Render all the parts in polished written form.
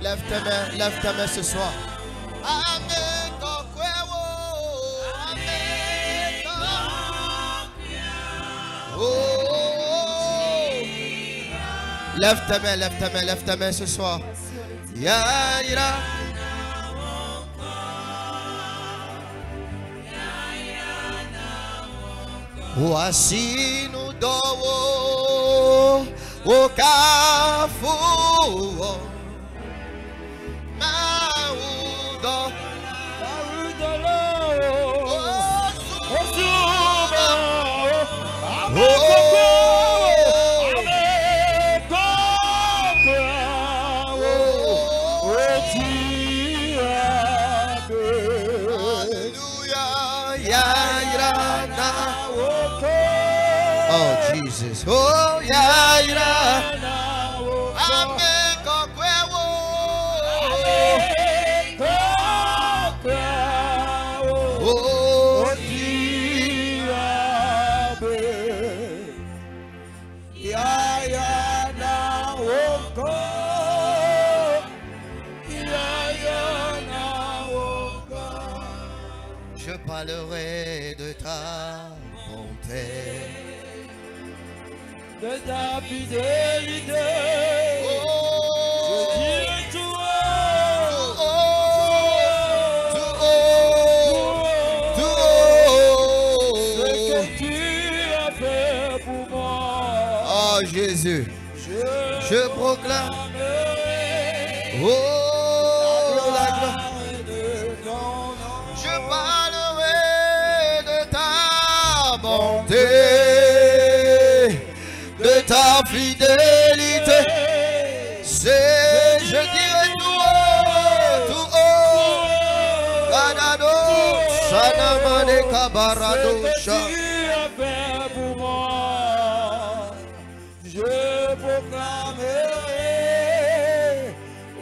Lève ta main ce soir. Lève ta main ce soir. Yaira. Wasinu dowo okafu maudo Oh Jesus, oh Yaira, je parlerai de ta bonté, de ta fidélité. Je dirai tout ce que tu as fait pour moi. Oh Jésus, je proclame. Oh la gloire. Je parlerai de ta bonté, de ta fidélité. C'est, je dirai tout haut, Gadado, Sanamane Kabarado, Tu as fait pour moi. Je proclamerai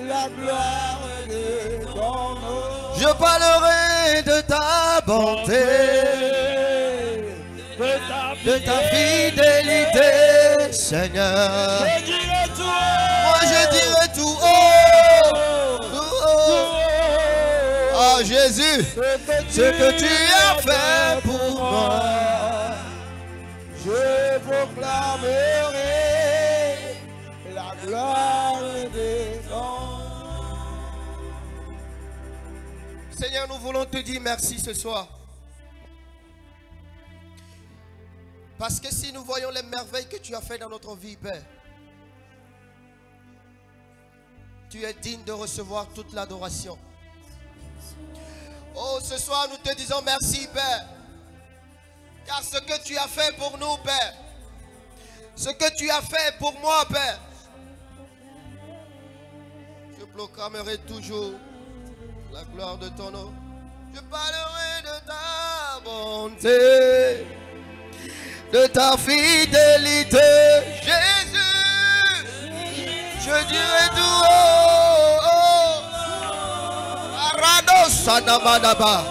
la gloire de ton nom. je parlerai de ta bonté, de ta fidélité, Seigneur. Je dirai tout Moi je dirai tout haut, oh Jésus, ce que tu as fait pour moi. Je proclamerai la gloire de ton nom. Seigneur, nous voulons te dire merci ce soir. Parce que si nous voyons les merveilles que tu as fait dans notre vie, Père, tu es digne de recevoir toute l'adoration. Oh, ce soir, nous te disons merci, Père. Car ce que tu as fait pour nous, Père, ce que tu as fait pour moi, Père, je proclamerai toujours la gloire de ton nom. Je parlerai de ta bonté, de ta fidélité, Jésus. Je dirai tout haut. Arado Sanamanaba,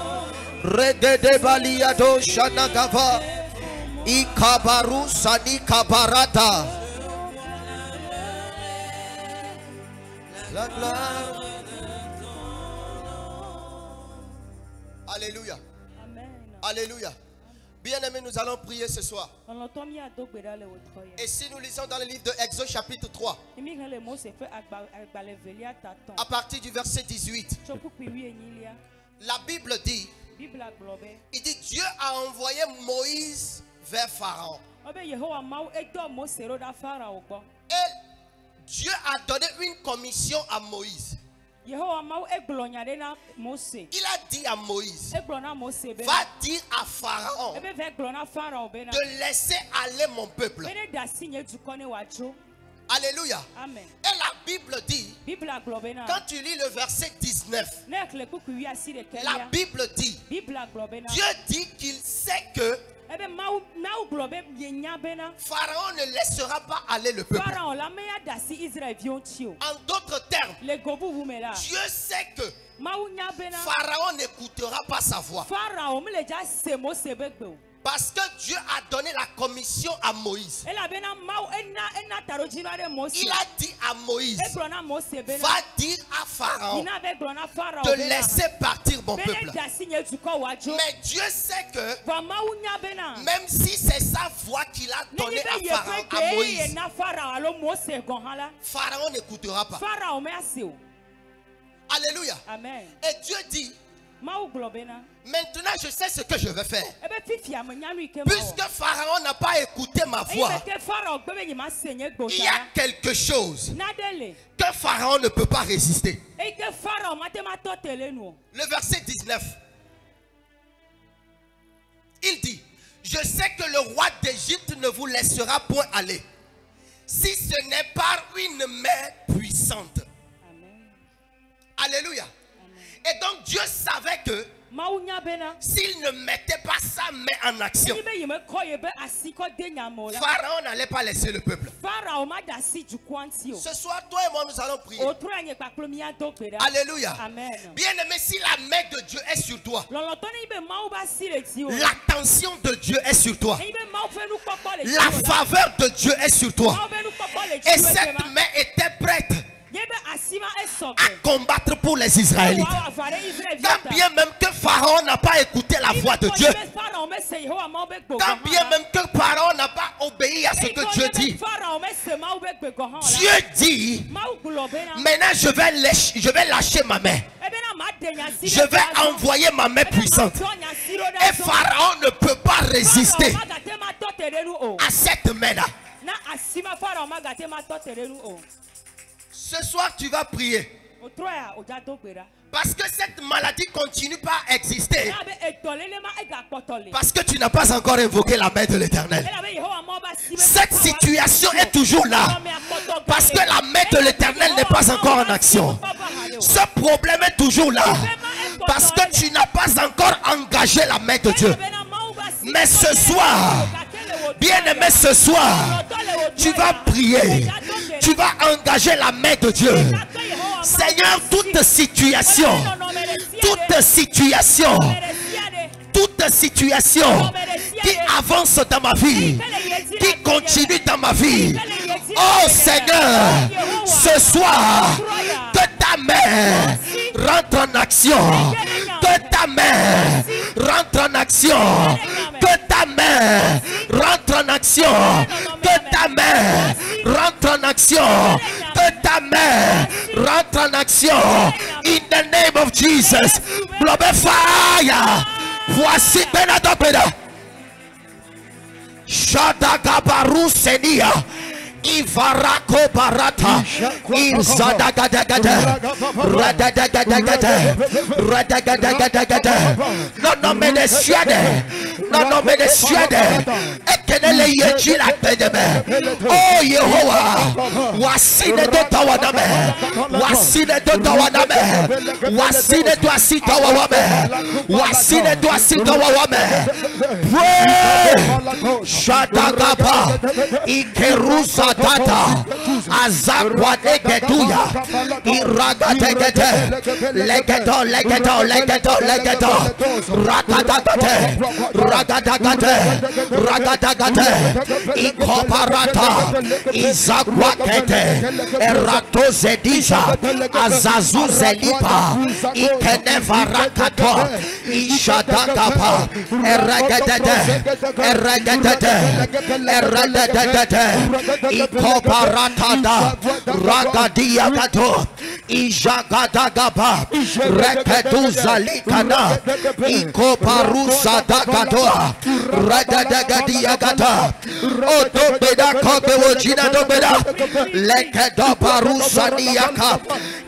Regede Baliado Shanagava, Ikabaru Sanikabarata. La gloire. Alléluia. Amen. Alléluia. Bien-aimés, nous allons prier ce soir. Et Et si nous lisons dans le livre de Exode chapitre 3, à partir du verset 18, la Bible dit, il dit Dieu a envoyé Moïse vers Pharaon. Et Dieu a donné une commission à Moïse. Il a dit à Moïse, va dire à Pharaon de laisser aller mon peuple. Alléluia. Amen. Et la Bible dit, quand tu lis le verset 19, la Bible dit, Dieu dit qu'il sait que Pharaon ne laissera pas aller le peuple. En d'autres termes, Dieu sait que Pharaon n'écoutera pas sa voix. Parce que Dieu a donné la commission à Moïse. Il a dit à Moïse, va dire à Pharaon de laisser partir mon peuple. Mais Dieu sait que même si c'est sa voix qu'il a donnée à Pharaon, à Moïse, Pharaon n'écoutera pas. Alléluia. Amen. Et Dieu dit, maintenant je sais ce que je vais faire. Puisque Pharaon n'a pas écouté ma voix, il y a quelque chose que Pharaon ne peut pas résister. Le verset 19, il dit, je sais que le roi d'Égypte ne vous laissera point aller, si ce n'est par une main puissante. Amen. Alléluia. Et donc Dieu savait que s'il ne mettait pas sa main en action, Pharaon n'allait pas laisser le peuple. Ce soir, toi et moi, nous allons prier. Alléluia. Bien aimé, si la main de Dieu est sur toi, l'attention de Dieu est sur toi, la faveur de Dieu est sur toi, et cette main était prête à combattre pour les Israélites. Quand bien même que Pharaon n'a pas écouté la voix de Dieu, quand bien même que Pharaon n'a pas obéi à ce que Dieu dit, Dieu dit, maintenant je vais lâcher ma main. Je vais envoyer ma main puissante. Et Pharaon ne peut pas résister à cette main-là. Ce soir, tu vas prier. Parce que cette maladie continue pas à exister. Parce que tu n'as pas encore invoqué la main de l'Éternel. Cette situation est toujours là. Parce que la main de l'Éternel n'est pas encore en action. Ce problème est toujours là. Parce que tu n'as pas encore engagé la main de Dieu. Mais ce soir, bien aimé, ce soir, tu vas prier. Tu vas engager la main de Dieu. Seigneur, toute situation qui avance dans ma vie, qui continue dans ma vie, oh Seigneur, ce soir, que ta main rentre en action, que ta main rentre en action, que ta main rentre en action, que ta main rentre en action, que ta main rentre en action. In the name of Jesus, blow fire. Voici Benadopeda. Shadagabaru Senia. Ivarako barata, Izadagadagada, Radadagadagada, non me ne siade, Ekenele yeji la tedeme. Oh Yehovah, wasine do tawaname, wasine do tawaname, wasine do asitawame, wasine do asitawame. Pray, Shadagaba, Ikerusa. Tata Azakwa Negeduya Iragadegede Legedo Ragadagate Ikoparata Izakwakete Eratozedisha Azazuzelipa Ikenevarakato Ishadagapa Eragadete Ikoparatanda Ragadia Gato Ijagadagaba Reketuzalikana Ikoparusa Dagadoa Radadagadia Gata Otobeda Kobe Wojina Dobeda Lekedo Parusa Niaka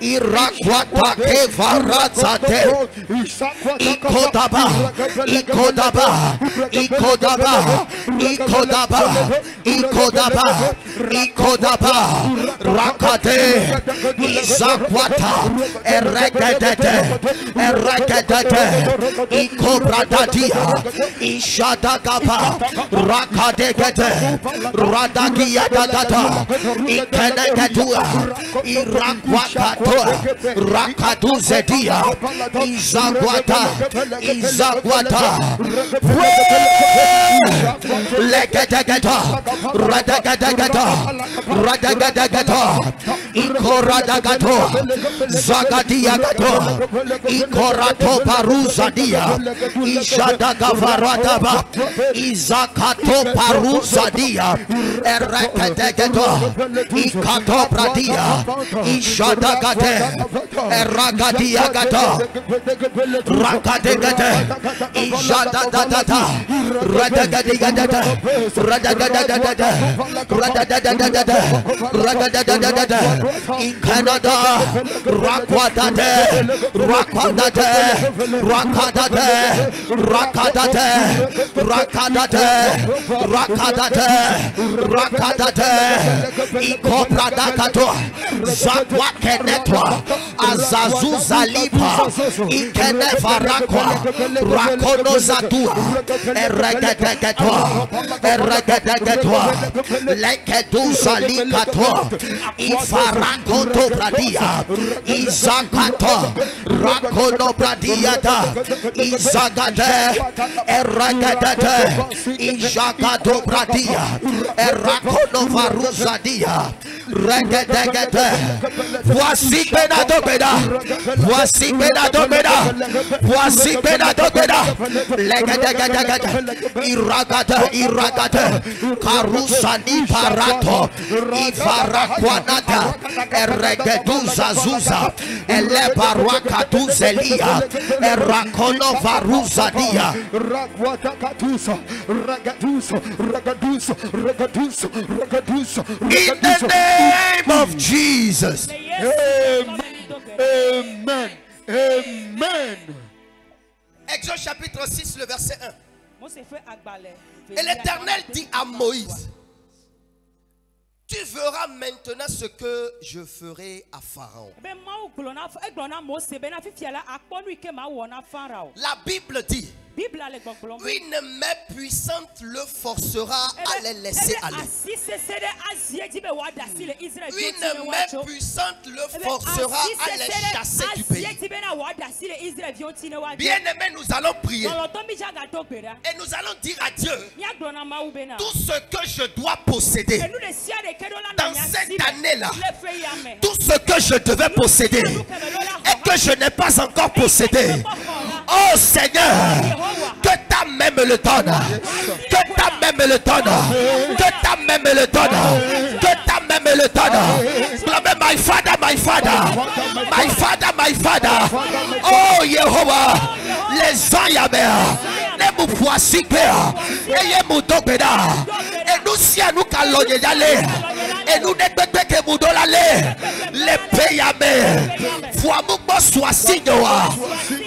Irakwata Kevarazate Ikodaba Rakate Isaac Rakwata, Eregedete, Ikobradadia, Ishadagaba, Rakadegete, Radagiadagata, Ikenegatua, Irakwakatua, Rakaduzedia, Izaguata, Legadagata, Radagadagata, Radagadagata, Ikoradagato, Zagadiagato, Ikorato Paruzadia, Ishadagavarataba, Izakato Paruzadia, Erekadagato, Ikato Pradia, Ishadagate, Eragadiagato, Rakadegate, Ishadadadata, Radagadigada, Radagadagada, Radadadadada, Radadadadada, in Canada, Rakwadate, Rakwadate, Rakadate, Rakadate, Rakadate, Rakadate, Rakadate, Ikopradakato, Zakwakenetwa, Azazuzalipa, Ikenevarakwa, Rakonozatua, Eregadegatwa, Eregadegatwa, Lekeduzalikato, Ifarakoto Bradia, Izakato, Rakono Bradiata, Izagade, Eregadete, Izakato Bradia, Erakono Varuzadia, Regadegate, voici Benadobeda, voici Benadobeda, voici Benadobeda, Legadegate, Iragate, Iragate, Karusani Parato, Ifarakwanata, Eregeduza Zuza, Elebaruakatuzelia, Erakono Varuzadia, in the name of Jesus. Amen. Amen. Exode chapitre 6, le verset 1. Et l'Éternel dit à Moïse, tu verras maintenant ce que je ferai à Pharaon. La Bible dit, une main puissante le forcera à les laisser aller. Une main puissante le forcera à les chasser du pays. Bien aimé, nous allons prier. Et nous allons dire à Dieu, tout ce que je dois posséder dans cette année-là, tout ce que je devais posséder et que je n'ai pas encore possédé, oh Seigneur, que ta main me le donne, que ta main me le donne, que ta main me le donne, que ta main me le donne. My Father, my Father, my Father, my Father. Oh Yehovah, les Ayamea, les Moupoisipea, et les Moutopeda, et nous si à nous calonner d'aller, et nous n'êtes que nous d'aller, les Payame, foi Moukmo soit signoa,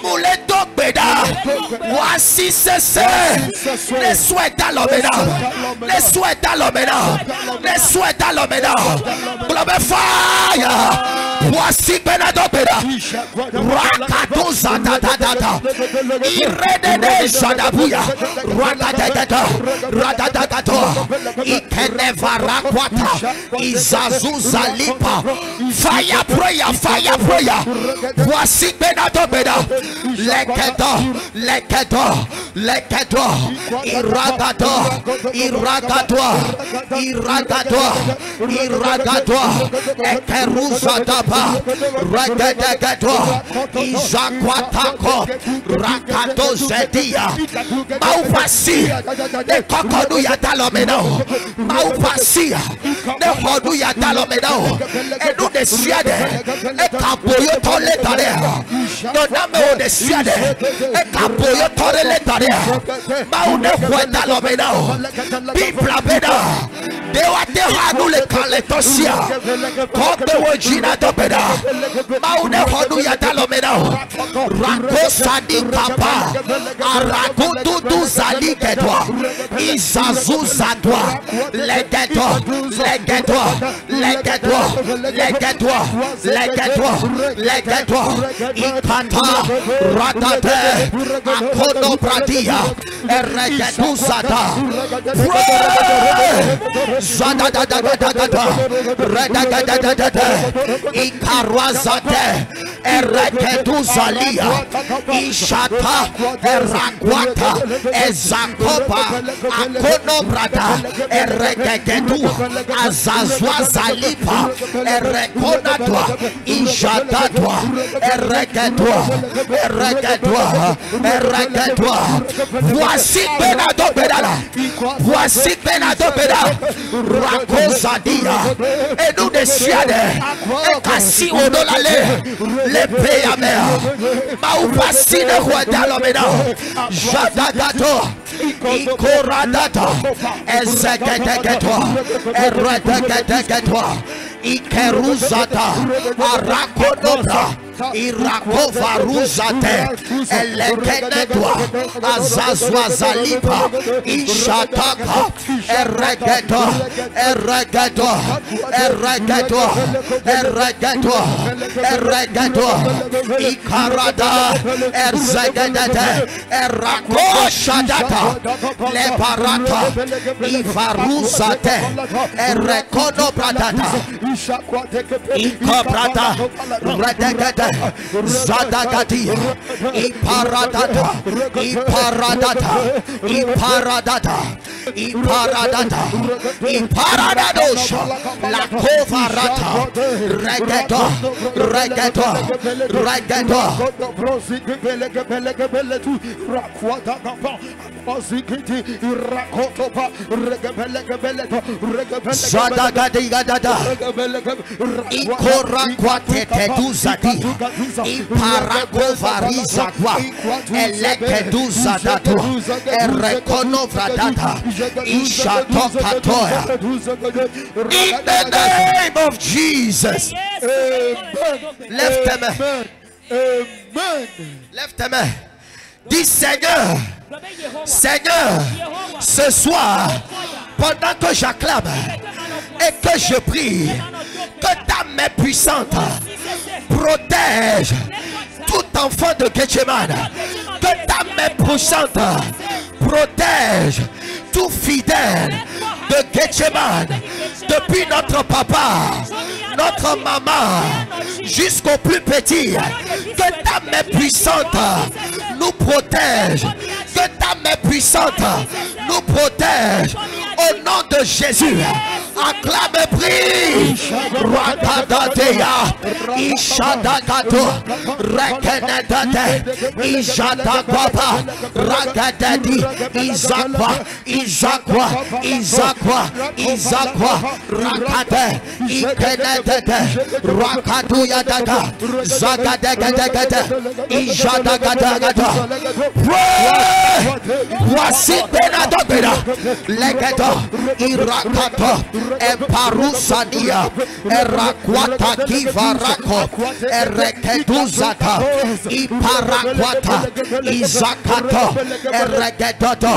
Moulé Topeda, voici c'est, les souhaits à l'omena, les souhaits à l'omena, les souhaits à l'omena, fire, voici Benadopeda, Rakatoza Dada, Irene Shadabuya, Radadagata, Radadagato, Ikenevarakwata, Izazuzalipa, fire prayer, voici Benadopeda, Lekedo, Iragato, Ekeruzadaba, Radadagato, Izakwatako, Rakato Zedia, Maupasi, the Kokonuya Talomeno, Maupasia, the Hoduya Talomeno, and do the Siade, a Capoyo Toletare, no number of the Siade, a Capoyo Toletare. barrière. Maune Kwenda Lomenao. Bibla Beda. Dewate Hanu le Kaletosia. Kobe Wojina Dobeda. Maune Honu Yata Lomenao. Rako Sadi Kapa. Arakutu Zali Kedwa. Izazu Zadwa. Legetwa. Legetwa. Legetwa. Legetwa. Legetwa. Legetwa. Ikata. Ratate. Akono Pratia. Eregetu Zada. Zada da da da da da da. Reda da da da da da. Ikarwazate. Eregetu Zalia. Ishata. Erakwata. Ezakopa. Akono Brada. Eregetu. Azazwa Zalipa. Erekonatwa. Ishadadwa. Eregetwa. Eregetwa. Eregetwa. Voici Benado Bedala. Voici Benado Bedala. Rakosadia. Et nous déchiade. Et Kassi Odolale. Les Péamea. Maupasine Rouadalomena. Jadagato. Ikoradata. Ezegedegetwa. Eredegedegetwa. Ikeruzata. Arakonobra. Irakovaruzate. Elekenetwa. Azazwa Zalipa. Ishataka. Eregeto. Eregeto. Eregeto. Eregeto. Eregeto. Ikarada. Erzegedete. Erakoshadata. Leparata. Ivaruzate. Erekonobradata. Ikobrata. Redegete. Zadagati. Iparadata. Iparadata. Iparadata. Iparadata. Iparadadosha. La covarata. Regeto. Regeto. Regeto. Zadagati gadada. Ikora kwatete duzati. Iparagovariza kwa. Elekeduza datu. Erekonovradata. Ishatokatoya. In the name of Jesus. Lève tes mains. Lève tes mains. Dis Seigneur. Seigneur, ce soir, pendant que j'acclame et que je prie, que ta main puissante protège tout enfant de Gethsemane, que ta main puissante protège tout fidèle de Gethsemane, depuis notre papa, notre maman, jusqu'au plus petit, que ta main puissante nous protège, que ta main puissante nous protège, au nom de Jésus. Acclame, prie. Rakadadeya, Ishadagato, Rekenedate, Ishadagwaba, Ragadadi, Izakwa, Izakwa, Izakwa, Izakwa, Rakade, Ikenedate, Rakaduyadada, Zagadegadegade, Ishadagadagada. Voici Benadobeda, Legedo, Irakato. Eparusania, Erakwata Kivarako, Erekeduzata, Iparakwata, Izakato, Eregedoto,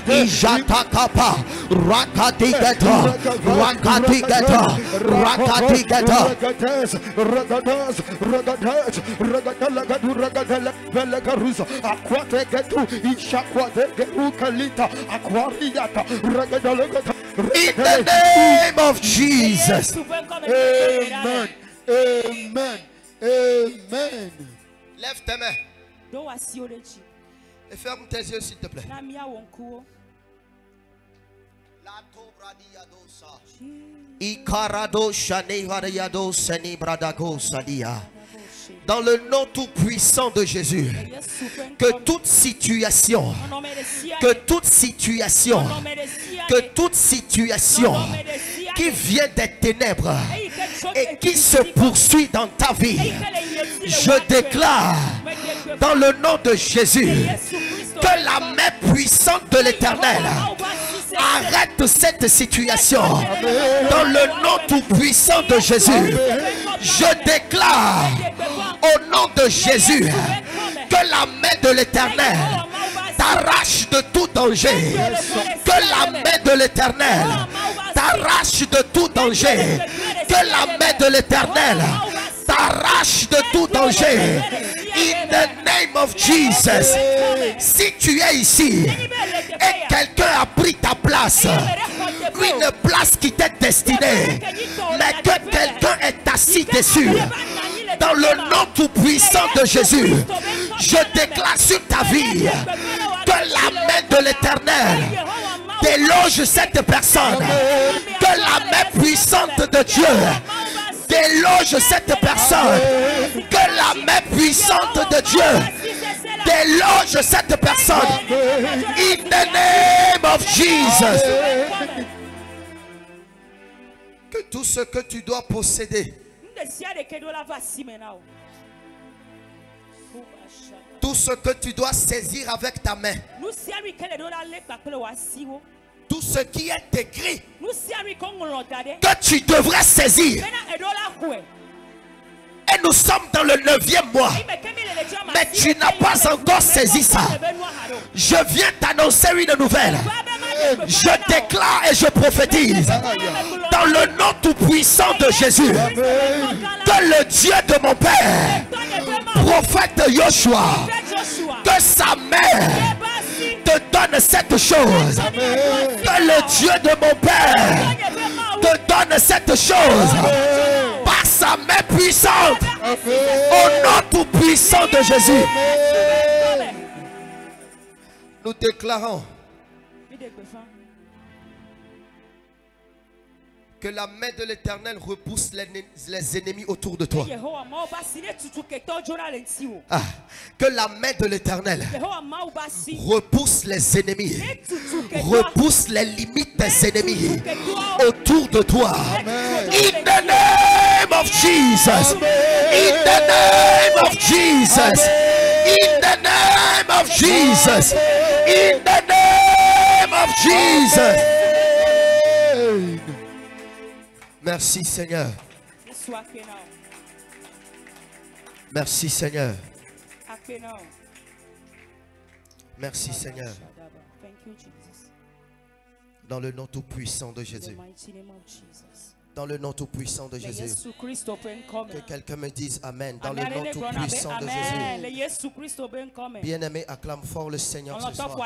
Ijatakapa, Rakatigeto, Rakatigeto, Rakatigeto. In the name of Jesus. Amen. Amen. Amen. Lève tes mains. Et ferme tes yeux s'il te plaît. Ikarado shane variado seni bradago sadia. Dans le nom tout puissant de Jésus, que toute situation qui vient des ténèbres et qui se poursuit dans ta vie, je déclare dans le nom de Jésus Que la main puissante de l'Éternel arrête cette situation. Dans le nom tout puissant de Jésus, je déclare au nom de Jésus que la main de l'Éternel t'arrache de tout danger. Que la main de l'Éternel t'arrache de tout danger. Que la main de l'Éternel t'arrache de tout danger. In the name of Jesus. Si tu es ici et quelqu'un a pris ta place, une place qui t'est destinée, mais que quelqu'un est assis dessus, dans le nom tout puissant de Jésus, je déclare sur ta vie que la main de l'Éternel déloge cette personne. Que la main puissante de Dieu déloge cette personne. Que la main puissante de Dieu déloge cette personne. In the name of Jesus. Que tout ce que tu dois posséder, tout ce que tu dois saisir avec ta main, tout ce qui est écrit que tu devrais saisir. Et nous sommes dans le 9e mois, mais tu n'as pas encore saisi ça. Je viens t'annoncer une nouvelle. Je déclare et je prophétise dans le nom tout puissant de Jésus que le Dieu de mon père, prophète Joshua, que sa mère te donne cette chose. Que le Dieu de mon père te donne cette chose par sa main puissante, au nom tout puissant de Jésus. Nous déclarons que la main de l'Éternel repousse les ennemis autour de toi. Ah, que la main de l'Éternel repousse les ennemis, repousse les limites des ennemis autour de toi. In the name of Jesus. In the name of Jesus. In the name of Jesus. In the name of Jesus. Merci Seigneur. Merci Seigneur. Merci Seigneur. Dans le nom tout puissant de Jésus. Dans le nom tout puissant de Jésus. Que quelqu'un me dise Amen. Dans le nom tout puissant de Jésus. Bien-aimé, acclame fort le Seigneur ce soir.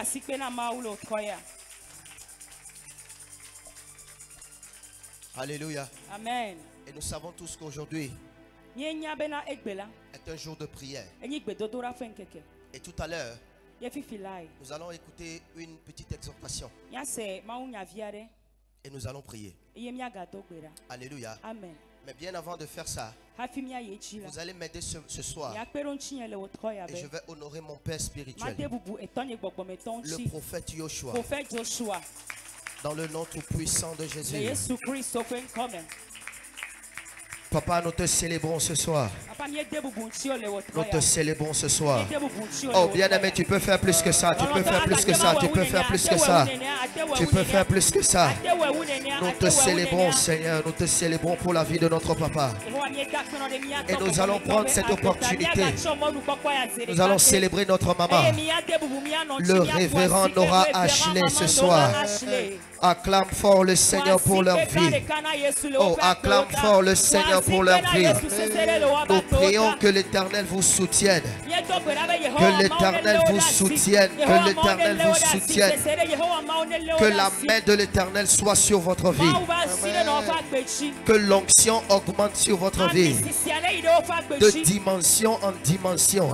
Alléluia. Amen. Et nous savons tous qu'aujourd'hui est un jour de prière. Et tout à l'heure, nous allons écouter une petite exhortation. Et nous allons prier. Alléluia. Amen. Mais bien avant de faire ça, vous allez m'aider ce soir. Et je vais honorer mon Père spirituel, le prophète Joshua. Dans le nom tout puissant de Jésus. Papa, nous te célébrons ce soir. Nous te célébrons ce soir. Oh, bien-aimé, tu peux faire plus que ça. Tu peux faire plus que ça. Tu peux faire plus que ça. Tu peux faire plus que ça. Nous te célébrons, Seigneur. Nous te célébrons pour la vie de notre papa. Et nous allons prendre cette opportunité. Nous allons célébrer notre maman, le révérend Nora Ashley, ce soir. Acclame fort le Seigneur pour leur vie. Oh, acclame fort le Seigneur pour leur vie. Nous prions que l'Éternel vous soutienne. Que l'Éternel vous soutienne. Que l'Éternel vous soutienne. Que la main de l'Éternel soit sur votre vie. Que l'onction augmente sur votre vie. De dimension en dimension.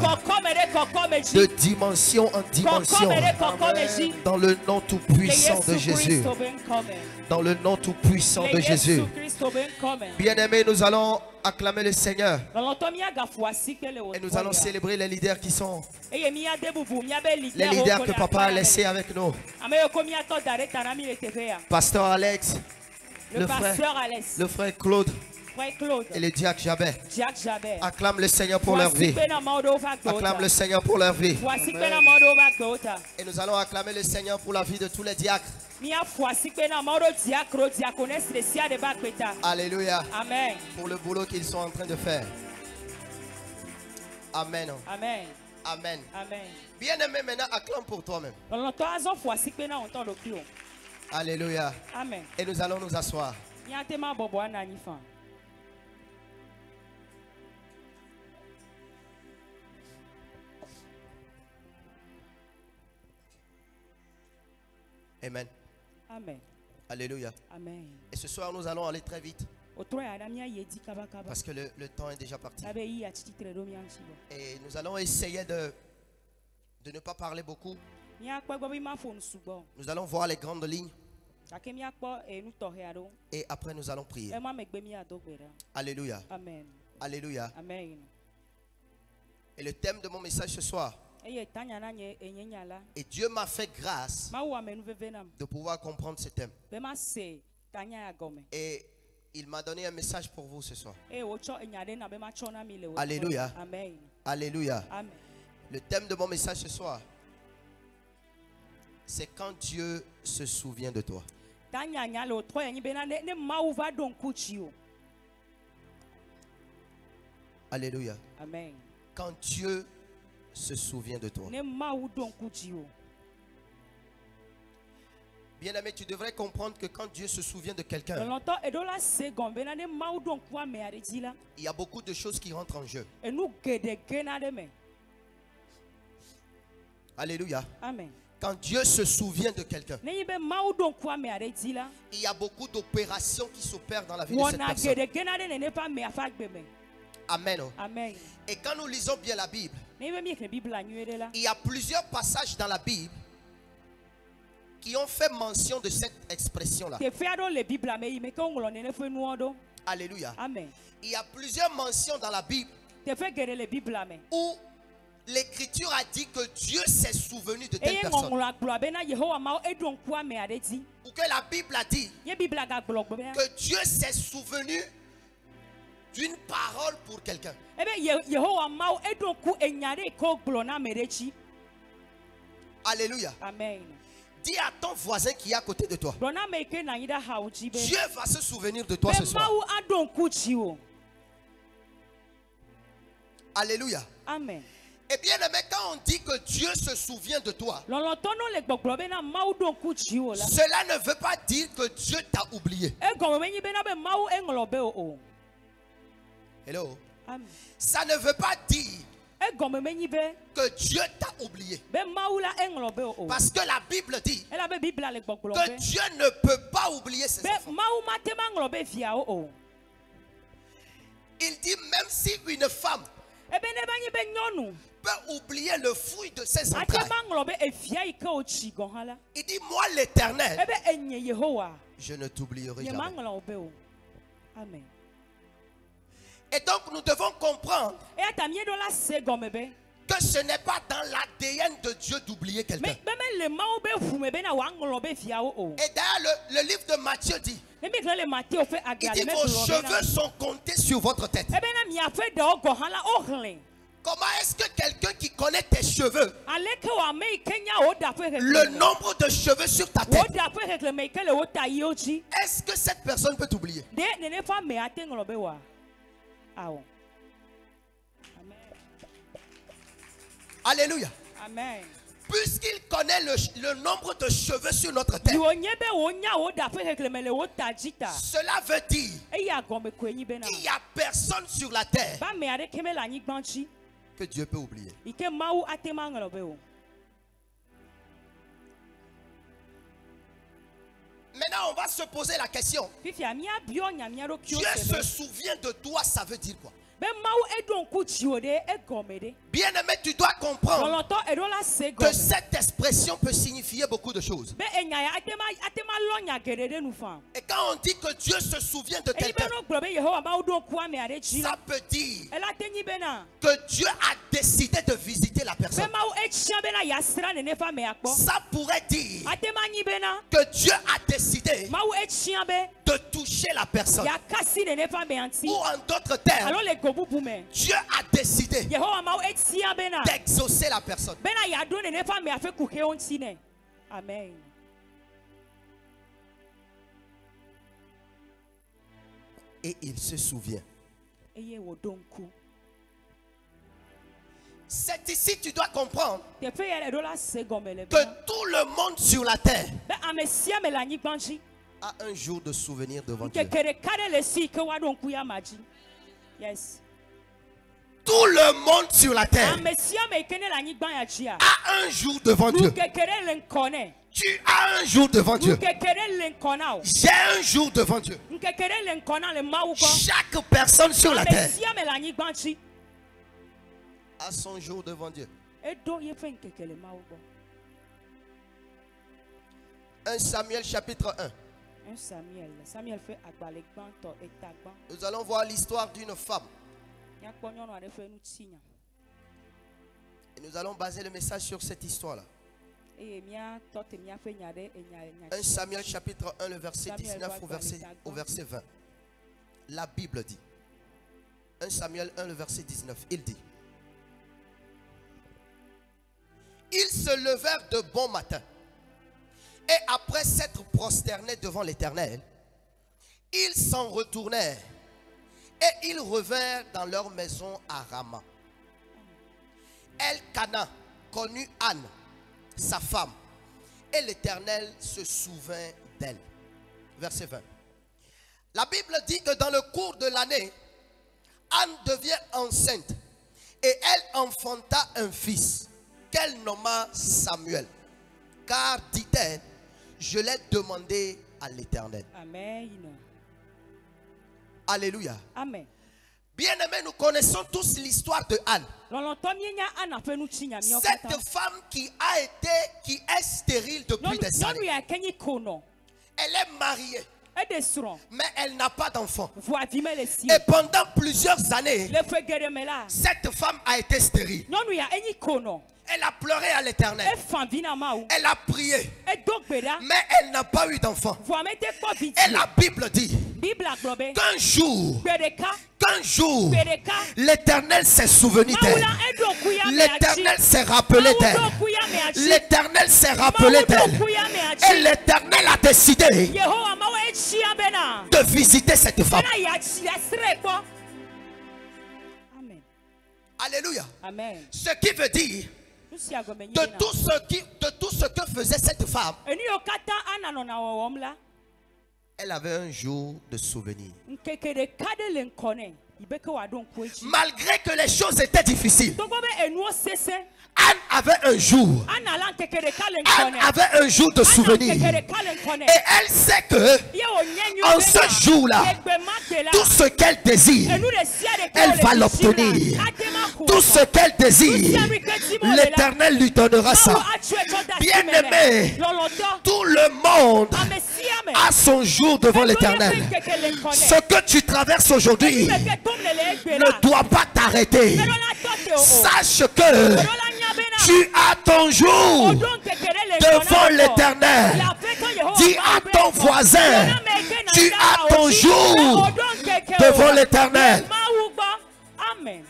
De dimension en dimension. Dans le nom tout puissant de Jésus. Dans le nom tout puissant de Jésus. Bien-aimés, nous allons acclamer le Seigneur. Et nous allons célébrer les leaders qui sont les leaders que papa a laissés avec nous. Pasteur Alex, le frère Claude, et le diacre Jabez. Acclame le Seigneur pour leur vie. Acclame le Seigneur pour leur vie. Et nous allons acclamer le Seigneur pour la vie de tous les diacres. Alléluia. Amen. Pour le boulot qu'ils sont en train de faire. Amen. Amen. Amen. Amen. Bien-aimé, maintenant acclame pour toi-même. Alléluia. Amen. Et nous allons nous asseoir. Amen. Amen. Alléluia. Amen. Et ce soir, nous allons aller très vite. Parce que le temps est déjà parti. Et nous allons essayer de ne pas parler beaucoup. Nous allons voir les grandes lignes. Et après, nous allons prier. Alléluia. Amen. Alléluia. Amen. Et le thème de mon message ce soir. Et Dieu m'a fait grâce de pouvoir comprendre ce thème. Et il m'a donné un message pour vous ce soir. Alléluia. Amen. Alléluia. Amen. Le thème de mon message ce soir, c'est quand Dieu se souvient de toi. Alléluia. Amen. Quand Dieu se souvient de toi. Bien-aimé, tu devrais comprendre que quand Dieu se souvient de quelqu'un, il y a beaucoup de choses qui rentrent en jeu. Alléluia. Amen. Quand Dieu se souvient de quelqu'un, il y a beaucoup d'opérations qui s'opèrent dans la vie de cette personne. Amen. Amen. Et quand nous lisons bien la Bible, il y a plusieurs passages dans la Bible qui ont fait mention de cette expression-là. Alléluia. Amen. Il y a plusieurs mentions dans la Bible où l'Écriture a dit que Dieu s'est souvenu de telle personne. Ou que la Bible a dit que Dieu s'est souvenu d'une parole pour quelqu'un. Alléluia. Amen. Dis à ton voisin qui est à côté de toi, Dieu va se souvenir de toi ce soir. Alléluia. Amen. Et bien aimé, quand on dit que Dieu se souvient de toi, cela ne veut pas dire que Dieu t'a oublié. Hello. Amen. Ça ne veut pas dire que Dieu t'a oublié. Parce que la Bible dit que Dieu ne peut pas oublier ses enfants. Il dit même si une femme peut oublier le fruit de ses entrailles, il dit moi l'Éternel, je ne t'oublierai jamais. Amen. Et donc nous devons comprendre que ce n'est pas dans l'ADN de Dieu d'oublier quelqu'un. Et d'ailleurs le livre de Matthieu dit, il dit vos cheveux sont comptés sur votre tête. Comment est-ce que quelqu'un qui connaît tes cheveux, le nombre de cheveux sur ta tête, est-ce que cette personne peut t'oublier? Alléluia. Amen. Puisqu'il connaît le nombre de cheveux sur notre tête, cela veut dire qu'il n'y a personne sur la terre que Dieu peut oublier. Maintenant, on va se poser la question. Dieu se souvient de toi, ça veut dire quoi? Bien aimé, tu dois comprendre que cette expression peut signifier beaucoup de choses. Et Quand on dit que Dieu se souvient de quelqu'un, ça peut dire que Dieu a décidé de visiter la personne. Ça pourrait dire que Dieu a décidé de toucher la personne. Ou en d'autres termes, Dieu a décidé d'exaucer la personne. Amen. Et il se souvient. C'est ici que tu dois comprendre que tout le monde sur la terre a un jour de souvenir devant Dieu. Yes. Tout le monde sur la terre a un jour devant Dieu. Tu as un jour devant Dieu. J'ai un jour devant Dieu. Chaque personne sur la terre a son jour devant Dieu. 1 Samuel chapitre 1. Nous allons voir l'histoire d'une femme. Et nous allons baser le message sur cette histoire-là. 1 Samuel chapitre 1, le verset 19 au verset 20. La Bible dit. 1 Samuel 1, le verset 19. Il dit. Ils se levèrent de bon matin. Et après s'être prosternés devant l'Éternel, ils s'en retournèrent. Et ils revinrent dans leur maison à Rama. Elkana connut Anne, sa femme, et l'Éternel se souvint d'elle. Verset 20. La Bible dit que dans le cours de l'année, Anne devient enceinte et elle enfanta un fils qu'elle nomma Samuel. Car, dit-elle, je l'ai demandé à l'Éternel. Amen. Alléluia. Amen. Bien-aimés, nous connaissons tous l'histoire de Anne. Cette femme qui est stérile depuis des années. Elle est mariée, mais elle n'a pas d'enfant. Et pendant plusieurs années, cette femme a été stérile. Elle a pleuré à l'Éternel. Elle a prié, mais elle n'a pas eu d'enfant. Et la Bible dit qu'un jour, l'Éternel s'est souvenu d'elle. L'Éternel s'est rappelé d'elle. L'Éternel s'est rappelé d'elle. Et l'Éternel a décidé de visiter cette femme. Amen. Alléluia. Amen. Ce qui veut dire de tout ce que faisait cette femme, elle avait un jour de souvenir. Malgré que les choses étaient difficiles, Anne avait un jour. Anne avait un jour de souvenir. Et elle sait que en ce jour-là, tout ce qu'elle désire, elle va l'obtenir. Tout ce qu'elle désire, l'Éternel lui donnera ça. Bien-aimé, tout le monde a son jour devant l'Éternel. Ce que tu traverses aujourd'hui ne doit pas t'arrêter. Sache que tu as ton jour devant l'Éternel. Dis à ton voisin, tu as ton jour devant l'Éternel. Amen.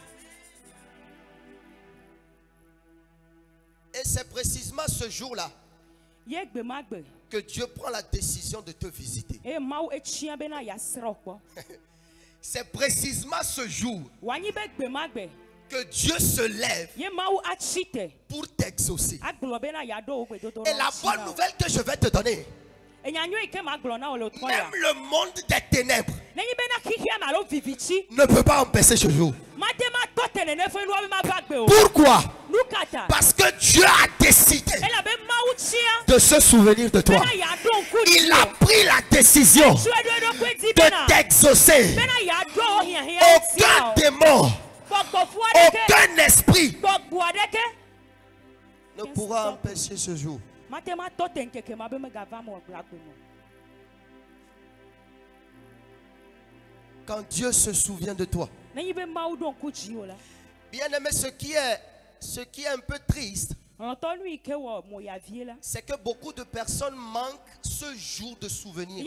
Et c'est précisément ce jour-là que Dieu prend la décision de te visiter. C'est précisément ce jour que Dieu se lève pour t'exaucer. Et la bonne nouvelle que je vais te donner, même le monde des ténèbres ne peut pas empêcher ce jour. Pourquoi? Parce que Dieu a décidé de se souvenir de toi. Il a pris la décision de t'exaucer. Aucun démon, aucun esprit ne pourra empêcher ce jour. Quand Dieu se souvient de toi. Bien aimé, ce qui est un peu triste, c'est que beaucoup de personnes manquent ce jour de souvenir.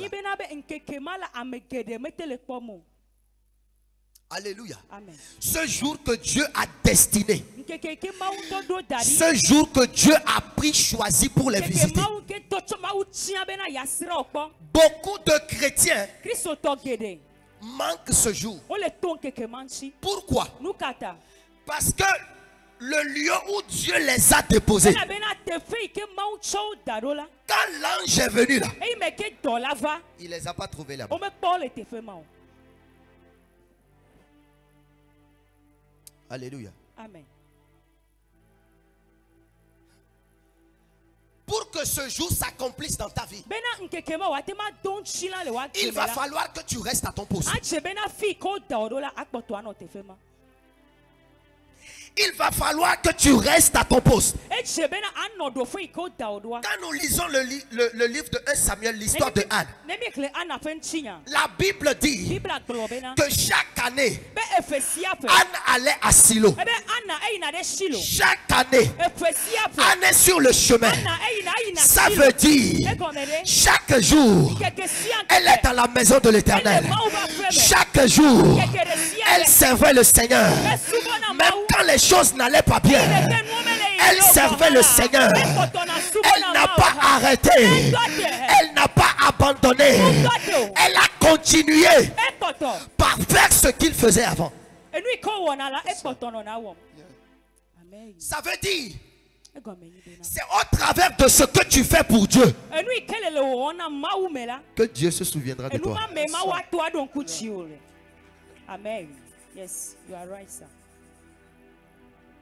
Alléluia. Amen. Ce jour que Dieu a destiné. Ce jour que Dieu a pris, choisi pour les visiter. Beaucoup de chrétiens manquent ce jour. Pourquoi? Parce que le lieu où Dieu les a déposés, quand l'ange est venu là, il ne les a pas trouvés là-bas. Alléluia. Amen. Pour que ce jour s'accomplisse dans ta vie, il va falloir que tu restes à ton poste. Il va falloir que tu restes à ton poste. Quand nous lisons le livre de 1 Samuel, l'histoire de Anne, la Bible dit que chaque année, Anne allait à Silo. Chaque année, Anne est sur le chemin. Ça veut dire, chaque jour, elle est dans la maison de l'Éternel. Chaque jour, elle servait le Seigneur. Même quand les choses n'allaient pas bien, elle servait le Seigneur. Elle n'a pas arrêté. Elle n'a pas abandonné. Elle a continué par faire ce qu'il faisait avant. Ça veut dire, c'est au travers de ce que tu fais pour Dieu que Dieu se souviendra de toi. Amen. Yes, you are right, sir.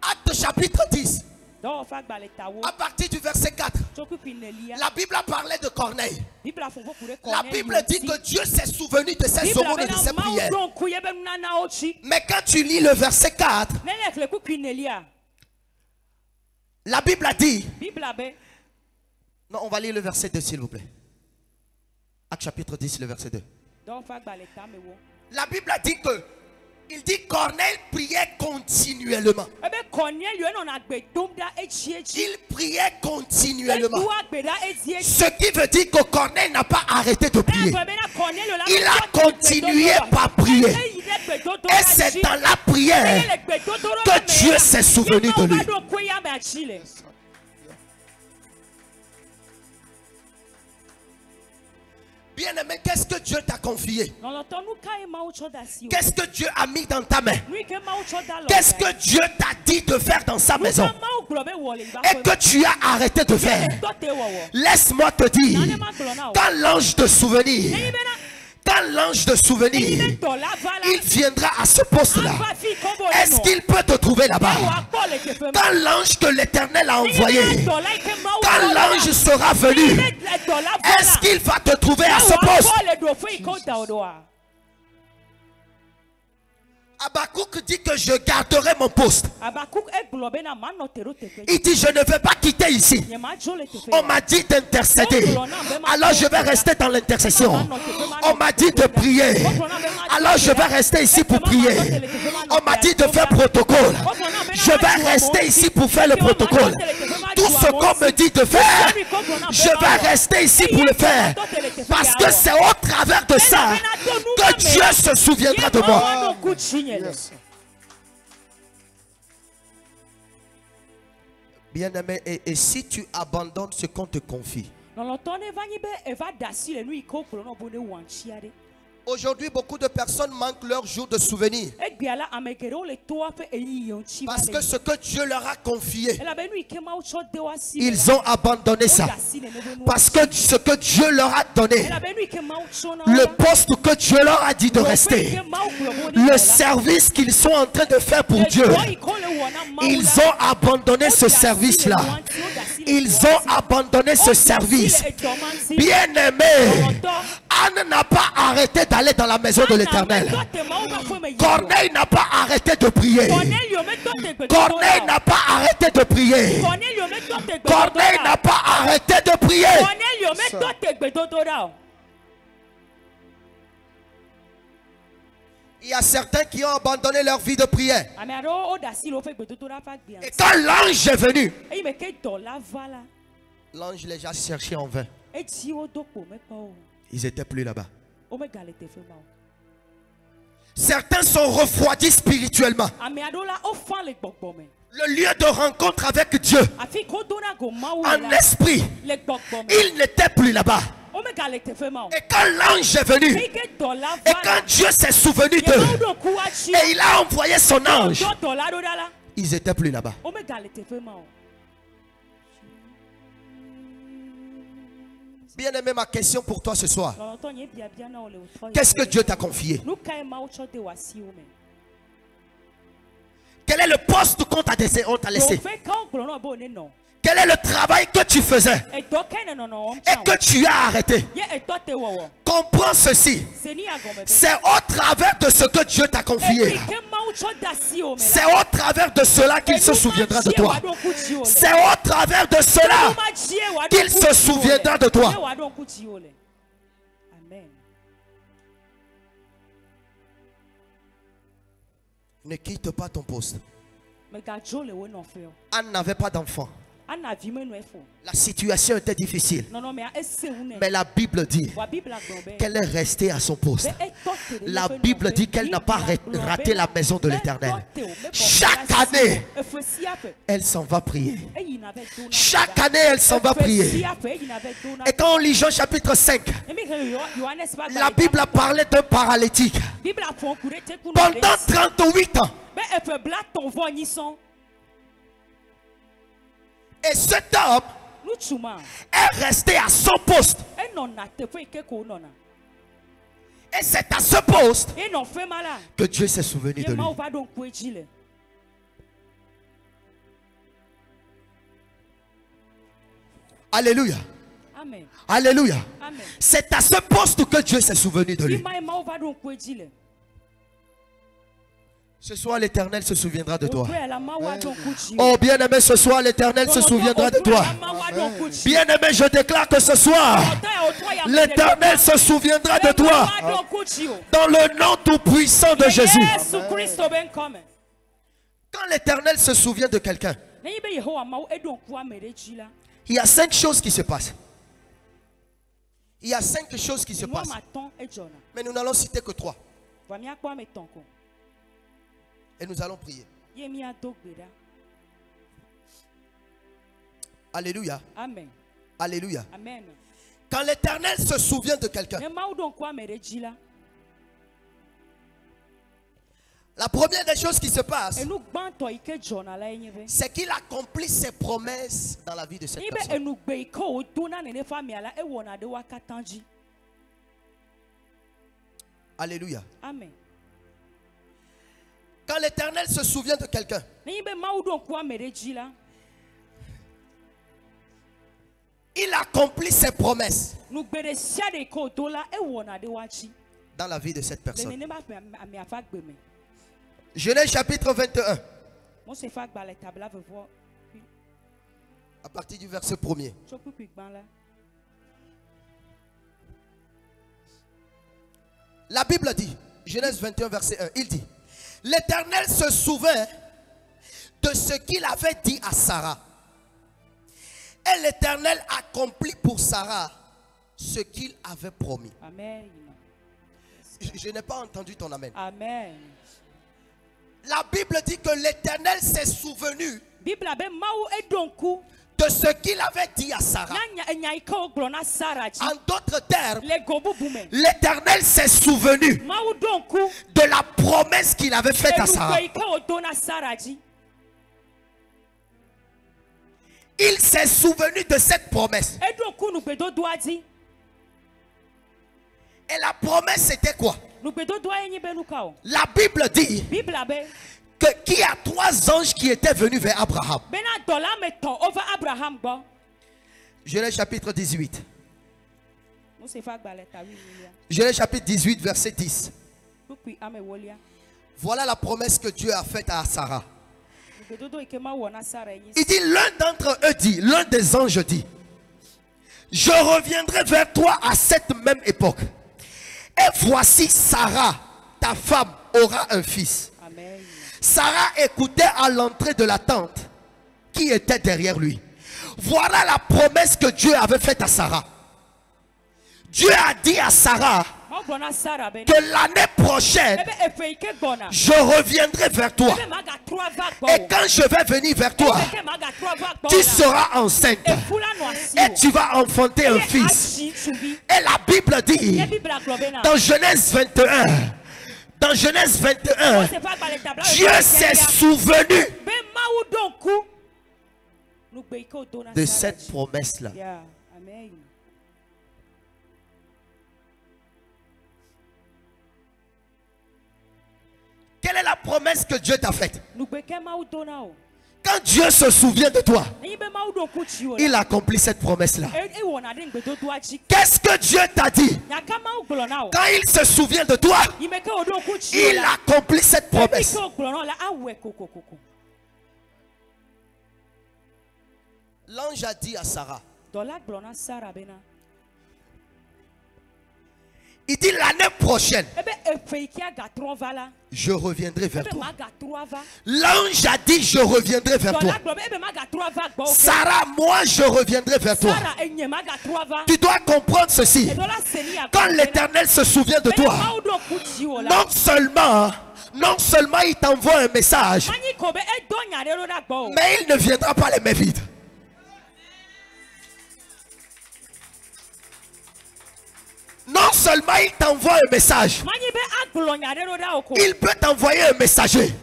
Acte chapitre 10. À partir du verset 4. La Bible a parlé de Corneille. La Bible dit que Dieu s'est souvenu de ses aumônes et de ses prières. Mais quand tu lis le verset 4, la Bible a dit. Non, on va lire le verset 2 s'il vous plaît. Acte chapitre 10, le verset 2. La Bible a dit que il dit Corneille priait continuellement. Il priait continuellement. Ce qui veut dire que Corneille n'a pas arrêté de prier. Il a continué par prier. Et c'est dans la prière que Dieu s'est souvenu de lui. Bien-aimé, qu'est-ce que Dieu t'a confié? Qu'est-ce que Dieu a mis dans ta main? Qu'est-ce que Dieu t'a dit de faire dans sa maison et que tu as arrêté de faire? Laisse-moi te dire, quand l'ange de souvenir, il viendra à ce poste-là, est-ce qu'il peut te trouver là-bas? Quand l'ange que l'Éternel a envoyé, quand l'ange sera venu, est-ce qu'il va te trouver à ce poste? Habakkuk dit que je garderai mon poste. Il dit je ne vais pas quitter ici. On m'a dit d'intercéder. Alors je vais rester dans l'intercession. On m'a dit de prier. Alors je vais rester ici pour prier. On m'a dit de faire protocole. Je vais rester ici pour faire le protocole. Tout ce qu'on me dit de faire, je vais rester ici pour le faire. Parce que c'est au travers de ça que Dieu se souviendra de moi. Yes. Bien-aimé, et si tu abandonnes ce qu'on te confie, aujourd'hui, beaucoup de personnes manquent leur jour de souvenir. Parce que ce que Dieu leur a confié, ils ont abandonné ça. Parce que ce que Dieu leur a donné, le poste que Dieu leur a dit de rester, le service qu'ils sont en train de faire pour Dieu, ils ont abandonné ce service-là. Ils ont abandonné ce service. Bien-aimé, Anne n'a pas arrêté d'aller dans la maison de l'Éternel. Corneille n'a pas arrêté de prier. Corneille n'a pas arrêté de prier. Corneille n'a pas arrêté de prier. Il y a certains qui ont abandonné leur vie de prière. Et quand l'ange est venu, l'ange les a cherchés en vain. Ils n'étaient plus là-bas. Certains sont refroidis spirituellement. Le lieu de rencontre avec Dieu en esprit, il n'était plus là-bas. Et quand l'ange est venu, et quand Dieu s'est souvenu d'eux, et il a envoyé son ange, ils n'étaient plus là-bas. Bien aimé, ma question pour toi ce soir: qu'est-ce que Dieu t'a confié? Quel est le poste qu'on t'a laissé? Quel est le travail que tu faisais et que tu as arrêté? Comprends ceci. C'est au travers de ce que Dieu t'a confié. C'est au travers de cela qu'il se souviendra de toi. C'est au travers de cela qu'il se souviendra de toi. Ne quitte pas ton poste. Anne n'avait pas d'enfant. La situation était difficile. Mais la Bible dit qu'elle est restée à son poste. La Bible dit qu'elle n'a pas raté la maison de l'Éternel. Chaque année, elle s'en va prier. Chaque année, elle s'en va prier. Et quand on lit Jean chapitre 5, la Bible a parlé d'un paralytique. Pendant 38 ans. Et cet homme est resté à son poste. Et c'est à ce poste que Dieu s'est souvenu de lui. Alléluia. Amen. Alléluia. C'est à ce poste que Dieu s'est souvenu de lui. Ce soir, l'Éternel se souviendra de toi. Oh, bien-aimé, ce soir, l'Éternel se souviendra de toi. Bien-aimé, je déclare que ce soir, l'Éternel se souviendra de toi. Dans le nom tout-puissant de Jésus. Quand l'Éternel se souvient de quelqu'un, il y a 5 choses qui se passent. Il y a 5 choses qui se passent. Mais nous n'allons citer que 3. Et nous allons prier. Alléluia. Amen. Alléluia. Amen. Quand l'Éternel se souvient de quelqu'un, la première des choses qui se passe, c'est qu'il accomplit ses promesses dans la vie de cette personne. Alléluia. Amen. Quand l'Éternel se souvient de quelqu'un, il accomplit ses promesses dans la vie de cette personne. Genèse chapitre 21. À partir du verset 1er. La Bible dit, Genèse 21 verset 1, il dit: l'Éternel se souvint de ce qu'il avait dit à Sarah. Et l'Éternel accomplit pour Sarah ce qu'il avait promis. Amen. Je n'ai pas entendu ton amen. Amen. La Bible dit que l'Éternel s'est souvenu de ce qu'il avait dit à Sarah. En d'autres termes, l'Éternel s'est souvenu de la promesse qu'il avait faite à Sarah. Il s'est souvenu de cette promesse. Et la promesse c'était quoi? La Bible dit qu'il y a 3 anges qui étaient venus vers Abraham. Genèse chapitre 18. Genèse chapitre 18 verset 10. Voilà la promesse que Dieu a faite à Sarah. Il dit, l'un d'entre eux dit, l'un des anges dit: je reviendrai vers toi à cette même époque. Et voici Sarah, ta femme, aura un fils. Amen. Sarah écoutait à l'entrée de la tente qui était derrière lui. Voilà la promesse que Dieu avait faite à Sarah. Dieu a dit à Sarah que l'année prochaine, je reviendrai vers toi. Et quand je vais venir vers toi, tu seras enceinte. Et tu vas enfanter un fils. Et la Bible dit, dans Genèse 21, Dieu s'est souvenu de cette promesse-là. Quelle est la promesse que Dieu t'a faite? Quand Dieu se souvient de toi, il accomplit cette promesse-là. Qu'est-ce que Dieu t'a dit? Quand il se souvient de toi, il accomplit cette promesse. L'ange a dit à Sarah, il dit l'année prochaine, je reviendrai vers toi. L'ange a dit, je reviendrai vers toi. Sarah, moi, je reviendrai vers toi. Tu dois comprendre ceci. Quand l'Éternel se souvient de toi, non seulement il t'envoie un message, mais il ne viendra pas les mains vides. Non seulement il t'envoie un message, il peut t'envoyer un messager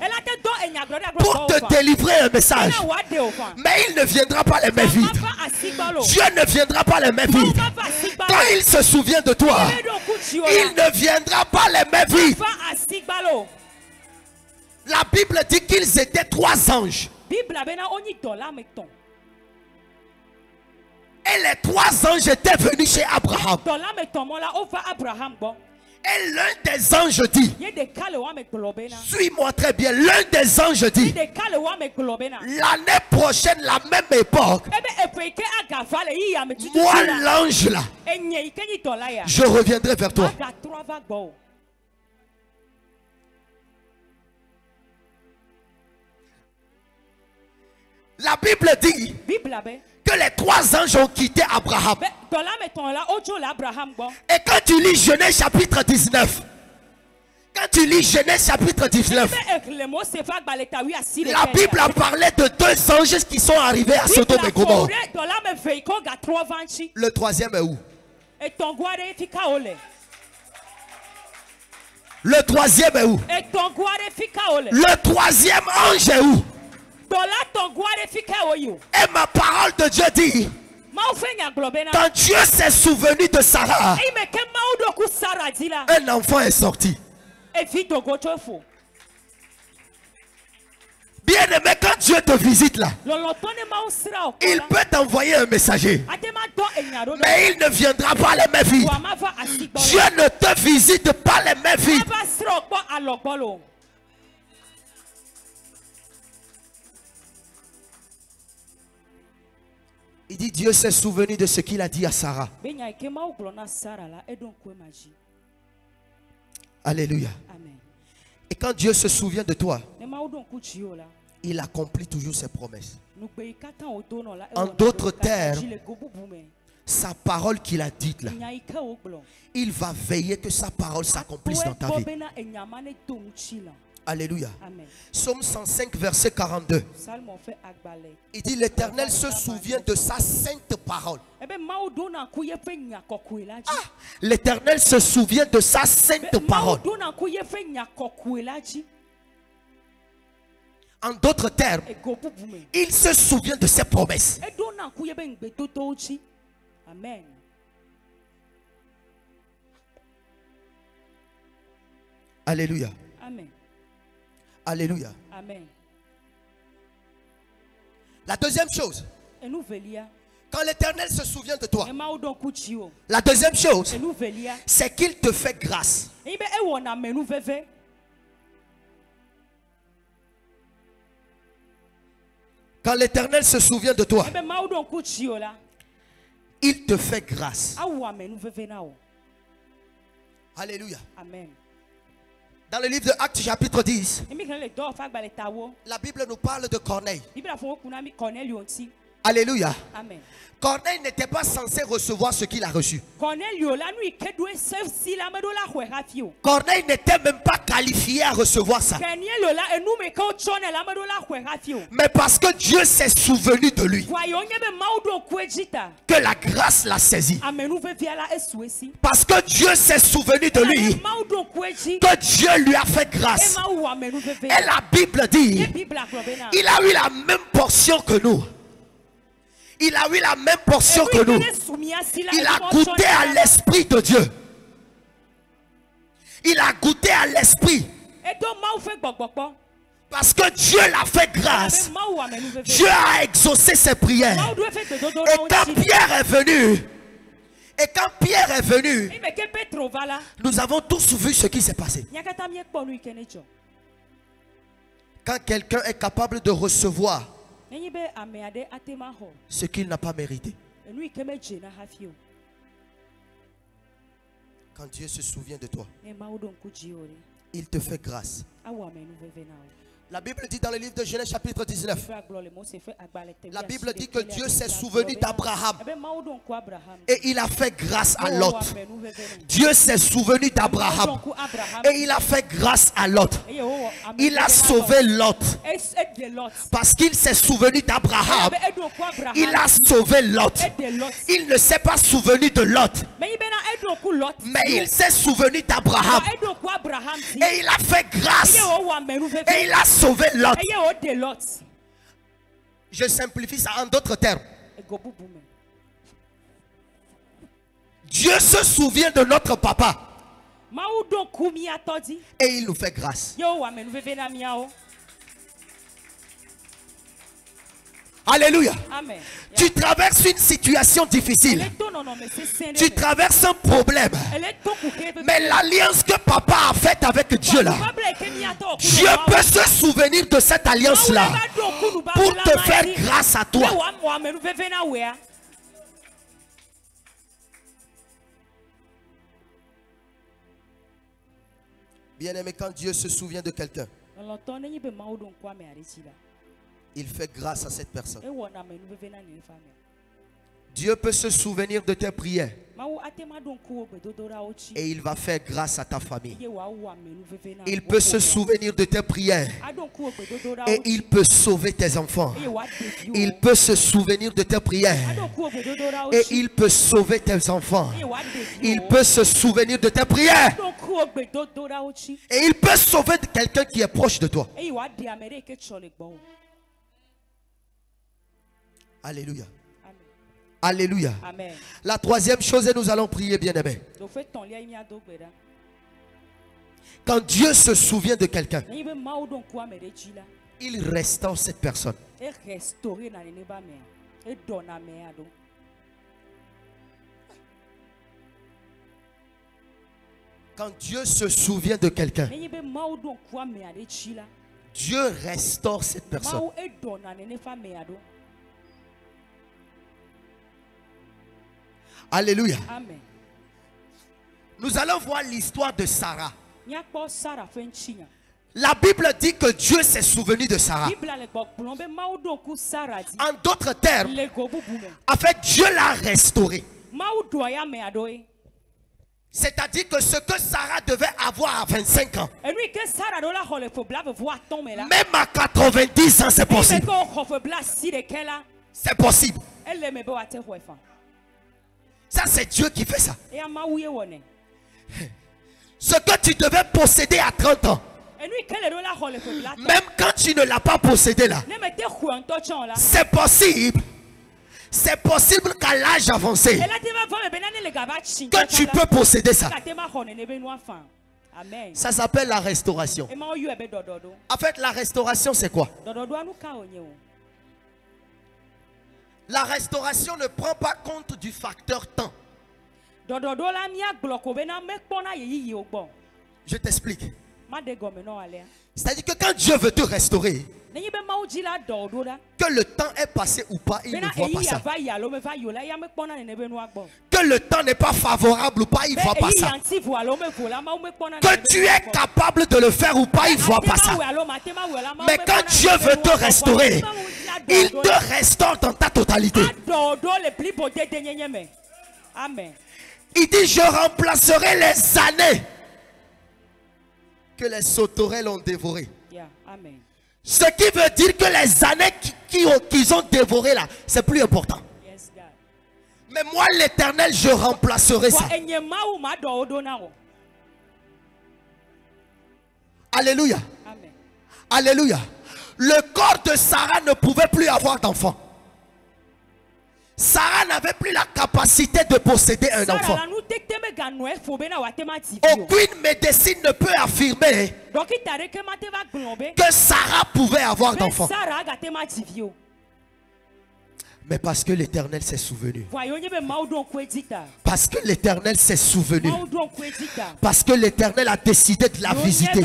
pour te délivrer un message. Mais il ne viendra pas les mains vides. Dieu ne viendra pas les mains vides. Quand il se souvient de toi, il ne viendra pas les mains vides. La Bible dit qu'ils étaient 3 anges. Et les 3 anges étaient venus chez Abraham. Et l'un des anges dit, suis-moi très bien, l'un des anges dit, l'année prochaine, la même époque, moi l'ange là, je reviendrai vers toi. La Bible dit que les 3 anges ont quitté Abraham. Et quand tu lis Genèse chapitre 19, la Bible a parlé de 2 anges qui sont arrivés à Sodome et Gomorrhe. Le 3e est où? Le 3e est où? Le 3e ange est où? Et ma parole de Dieu dit, quand Dieu s'est souvenu de Sarah, un enfant est sorti. Bien aimé, quand Dieu te visite là, il peut t'envoyer un messager, mais il ne viendra pas les mains vides. Dieu ne te visite pas les mains vides. Il dit, Dieu s'est souvenu de ce qu'il a dit à Sarah. Alléluia. Amen. Et quand Dieu se souvient de toi, il accomplit toujours ses promesses. En d'autres termes, sa parole qu'il a dite là, il va veiller que sa parole s'accomplisse dans ta vie. Alléluia. Amen. Psaume 105 verset 42. Il dit, l'Éternel se souvient de sa sainte parole. L'Éternel se souvient de sa sainte parole. En d'autres termes, il se souvient de ses promesses. Amen. Alléluia. Amen. Alléluia. Amen. La deuxième chose, quand l'Éternel se souvient de toi, la deuxième chose, c'est qu'il te fait grâce. Quand l'Éternel se souvient de toi, il te fait grâce. Alléluia. Amen. Dans le livre de Actes chapitre 10, la Bible nous parle de Corneille. Alléluia. Amen. Corneille n'était pas censé recevoir ce qu'il a reçu. Corneille n'était même pas qualifié à recevoir ça. Mais parce que Dieu s'est souvenu de lui, que la grâce l'a saisi. Parce que Dieu s'est souvenu de lui, que Dieu lui a fait grâce. Et la Bible dit, il a eu la même portion que nous. Il a eu la même portion que nous. Il a goûté à l'Esprit de Dieu. Il a goûté à l'Esprit. Parce que Dieu l'a fait grâce. Dieu a exaucé ses prières. Et quand Pierre est venu, nous avons tous vu ce qui s'est passé. Quand quelqu'un est capable de recevoir ce qu'il n'a pas mérité, quand Dieu se souvient de toi, il te fait grâce. La Bible dit dans le livre de Genèse chapitre 19, la Bible dit que Dieu s'est souvenu d'Abraham et il a fait grâce à Lot. Dieu s'est souvenu d'Abraham et il a fait grâce à Lot. Il a sauvé Lot parce qu'il s'est souvenu d'Abraham. Il a sauvé Lot. Il ne s'est pas souvenu de Lot, mais il s'est souvenu d'Abraham et il a fait grâce et il a sauvé Lot. Je simplifie ça en d'autres termes. Dieu se souvient de notre papa et il nous fait grâce. Alléluia. Amen. Tu traverses une situation difficile. Tu traverses un problème. Mais l'alliance que papa a faite avec Dieu là, Dieu peut se souvenir de cette alliance là pour te faire grâce à toi. Bien-aimé, quand Dieu se souvient de quelqu'un, il fait grâce à cette personne. Dieu peut se souvenir de tes prières et il va faire grâce à ta famille. Il peut se souvenir de tes prières et il peut sauver tes enfants. Il peut se souvenir de tes prières et il peut sauver tes enfants. Il peut se souvenir de tes prières et il peut sauver quelqu'un qui est proche de toi. Alléluia. Alléluia. Amen. La troisième chose, et nous allons prier, bien-aimés. Quand Dieu se souvient de quelqu'un, il restaure cette personne. Quand Dieu se souvient de quelqu'un, Dieu restaure cette personne. Alléluia. Amen. Nous allons voir l'histoire de Sarah. La Bible dit que Dieu s'est souvenu de Sarah. En d'autres termes, en fait, Dieu l'a restaurée. C'est-à-dire que ce que Sarah devait avoir à 25 ans, même à 90 ans, c'est possible. C'est possible. Ça, c'est Dieu qui fait ça. Ce que tu devais posséder à 30 ans, même quand tu ne l'as pas possédé là, c'est possible. C'est possible qu'à l'âge avancé, que tu peux posséder ça. Ça s'appelle la restauration. En fait, la restauration, c'est quoi? La restauration ne prend pas compte du facteur temps. Je t'explique. C'est-à-dire que quand Dieu veut te restaurer, que le temps est passé ou pas, il ne voit pas ça. Que le temps n'est pas favorable ou pas, il ne voit pas ça. Que tu es capable de le faire ou pas, il ne voit pas ça. Mais quand Dieu veut te restaurer, il te restaure dans ta totalité. Amen. Il dit, je remplacerai les années que les sauterelles ont dévorées. Amen. Ce qui veut dire que les années qu'ils ont dévorées là, c'est plus important. Yes, God. Mais moi, l'Éternel, je remplacerai ça. Alléluia. Amen. Alléluia. Le corps de Sarah ne pouvait plus avoir d'enfant. Sarah n'avait plus la capacité de posséder un enfant. Aucune médecine ne peut affirmer que Sarah pouvait avoir d'enfant. Mais parce que l'Éternel s'est souvenu. Parce que l'Éternel s'est souvenu. Parce que l'Éternel a décidé de la visiter.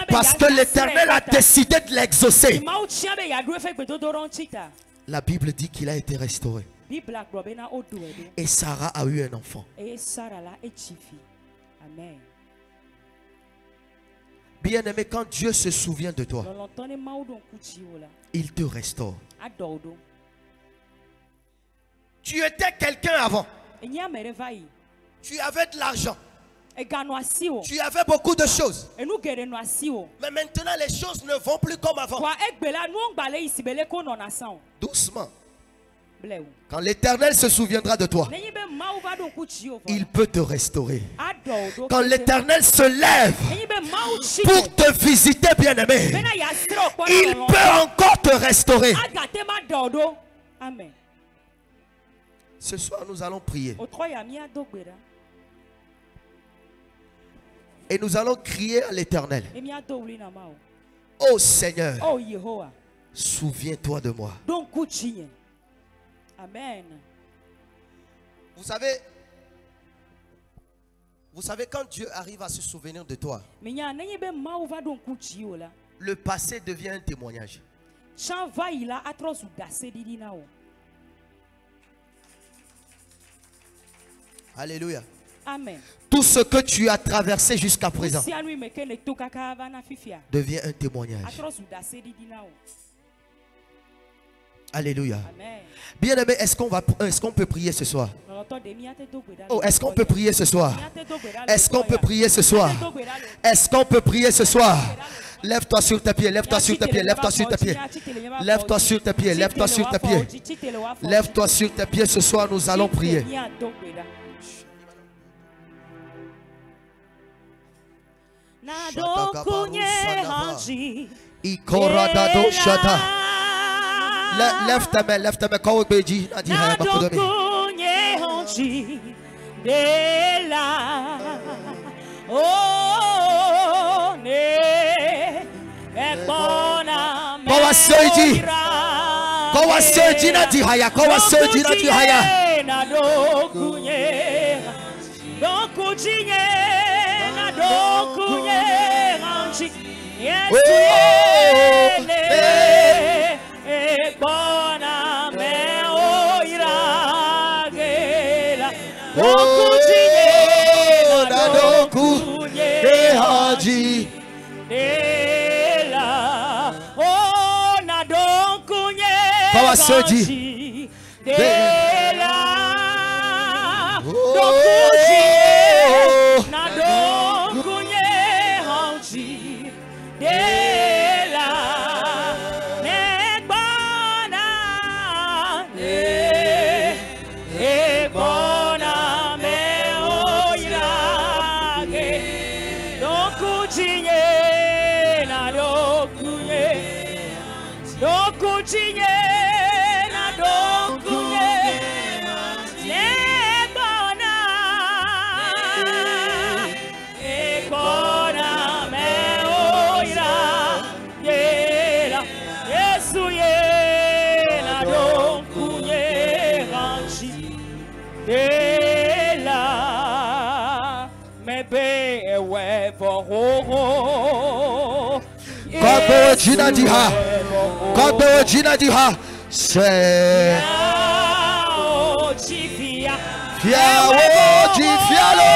Parce que l'Éternel a décidé de l'exaucer. La Bible dit qu'il a été restauré. Et Sarah a eu un enfant. Amen. Bien-aimé, quand Dieu se souvient de toi, il te restaure. Tu étais quelqu'un avant. Tu avais de l'argent. Tu avais beaucoup de choses. Mais maintenant, les choses ne vont plus comme avant. Doucement. Quand l'Éternel se souviendra de toi, il peut te restaurer. Quand l'Éternel se lève pour te visiter, bien-aimé, il peut encore te restaurer. Amen. Ce soir, nous allons prier. Et nous allons crier à l'Éternel. Oh Seigneur, souviens-toi de moi. Amen. Vous savez quand Dieu arrive à se souvenir de toi, le passé devient un témoignage. Alléluia. Amen. Tout ce que tu as traversé jusqu'à présent devient un témoignage. Alléluia. Bien-aimé, est-ce qu'on peut prier ce soir? Oh, est-ce qu'on peut prier ce soir? Est-ce qu'on peut prier ce soir? Est-ce qu'on peut prier ce soir? Lève-toi sur tes pieds, lève-toi sur tes pieds, lève-toi sur tes pieds. Lève-toi sur tes pieds, lève-toi sur tes pieds. Lève-toi sur tes pieds, ce soir nous allons prier. Lève ta main, lève ta main. Quand on peut dire, for Gina Diha. Kodo Gina Diha. C'est Fiao Fialo.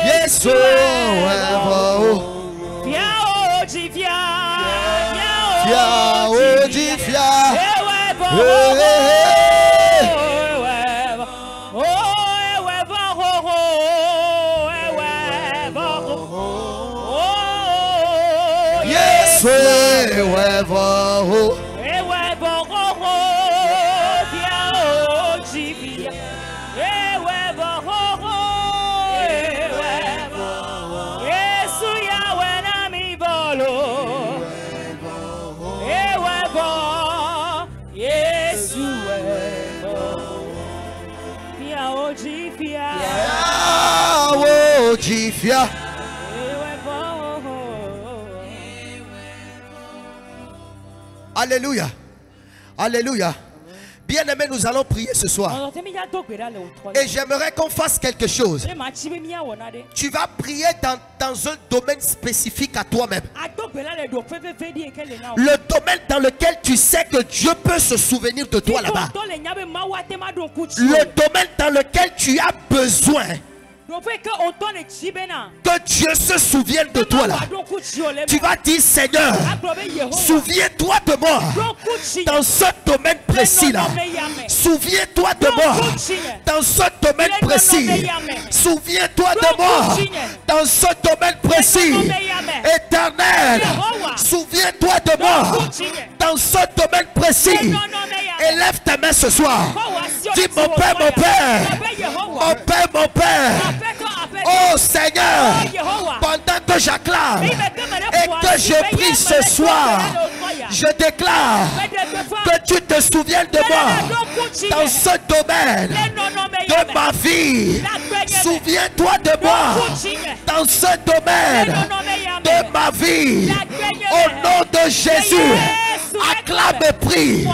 Yes, Alléluia. Alléluia. Bien-aimés, nous allons prier ce soir. Et j'aimerais qu'on fasse quelque chose. Tu vas prier dans un domaine spécifique à toi-même. Le domaine dans lequel tu sais que Dieu peut se souvenir de toi là-bas. Le domaine dans lequel tu as besoin que Dieu se souvienne de toi là. Tu vas dire, Seigneur, souviens-toi de moi dans ce domaine précis là. Souviens-toi de moi dans ce domaine précis. Souviens-toi de moi dans ce domaine précis. Éternel, souviens-toi de moi dans ce domaine précis. Élève ta main ce soir. Dis, mon Père, mon Père, mon Père, mon Père. Oh Seigneur, pendant que j'acclame et que je prie ce soir, je déclare que tu te souviennes de moi dans ce domaine de ma vie. Souviens-toi de moi dans ce domaine de ma vie. Au nom de Jésus, acclame et prie.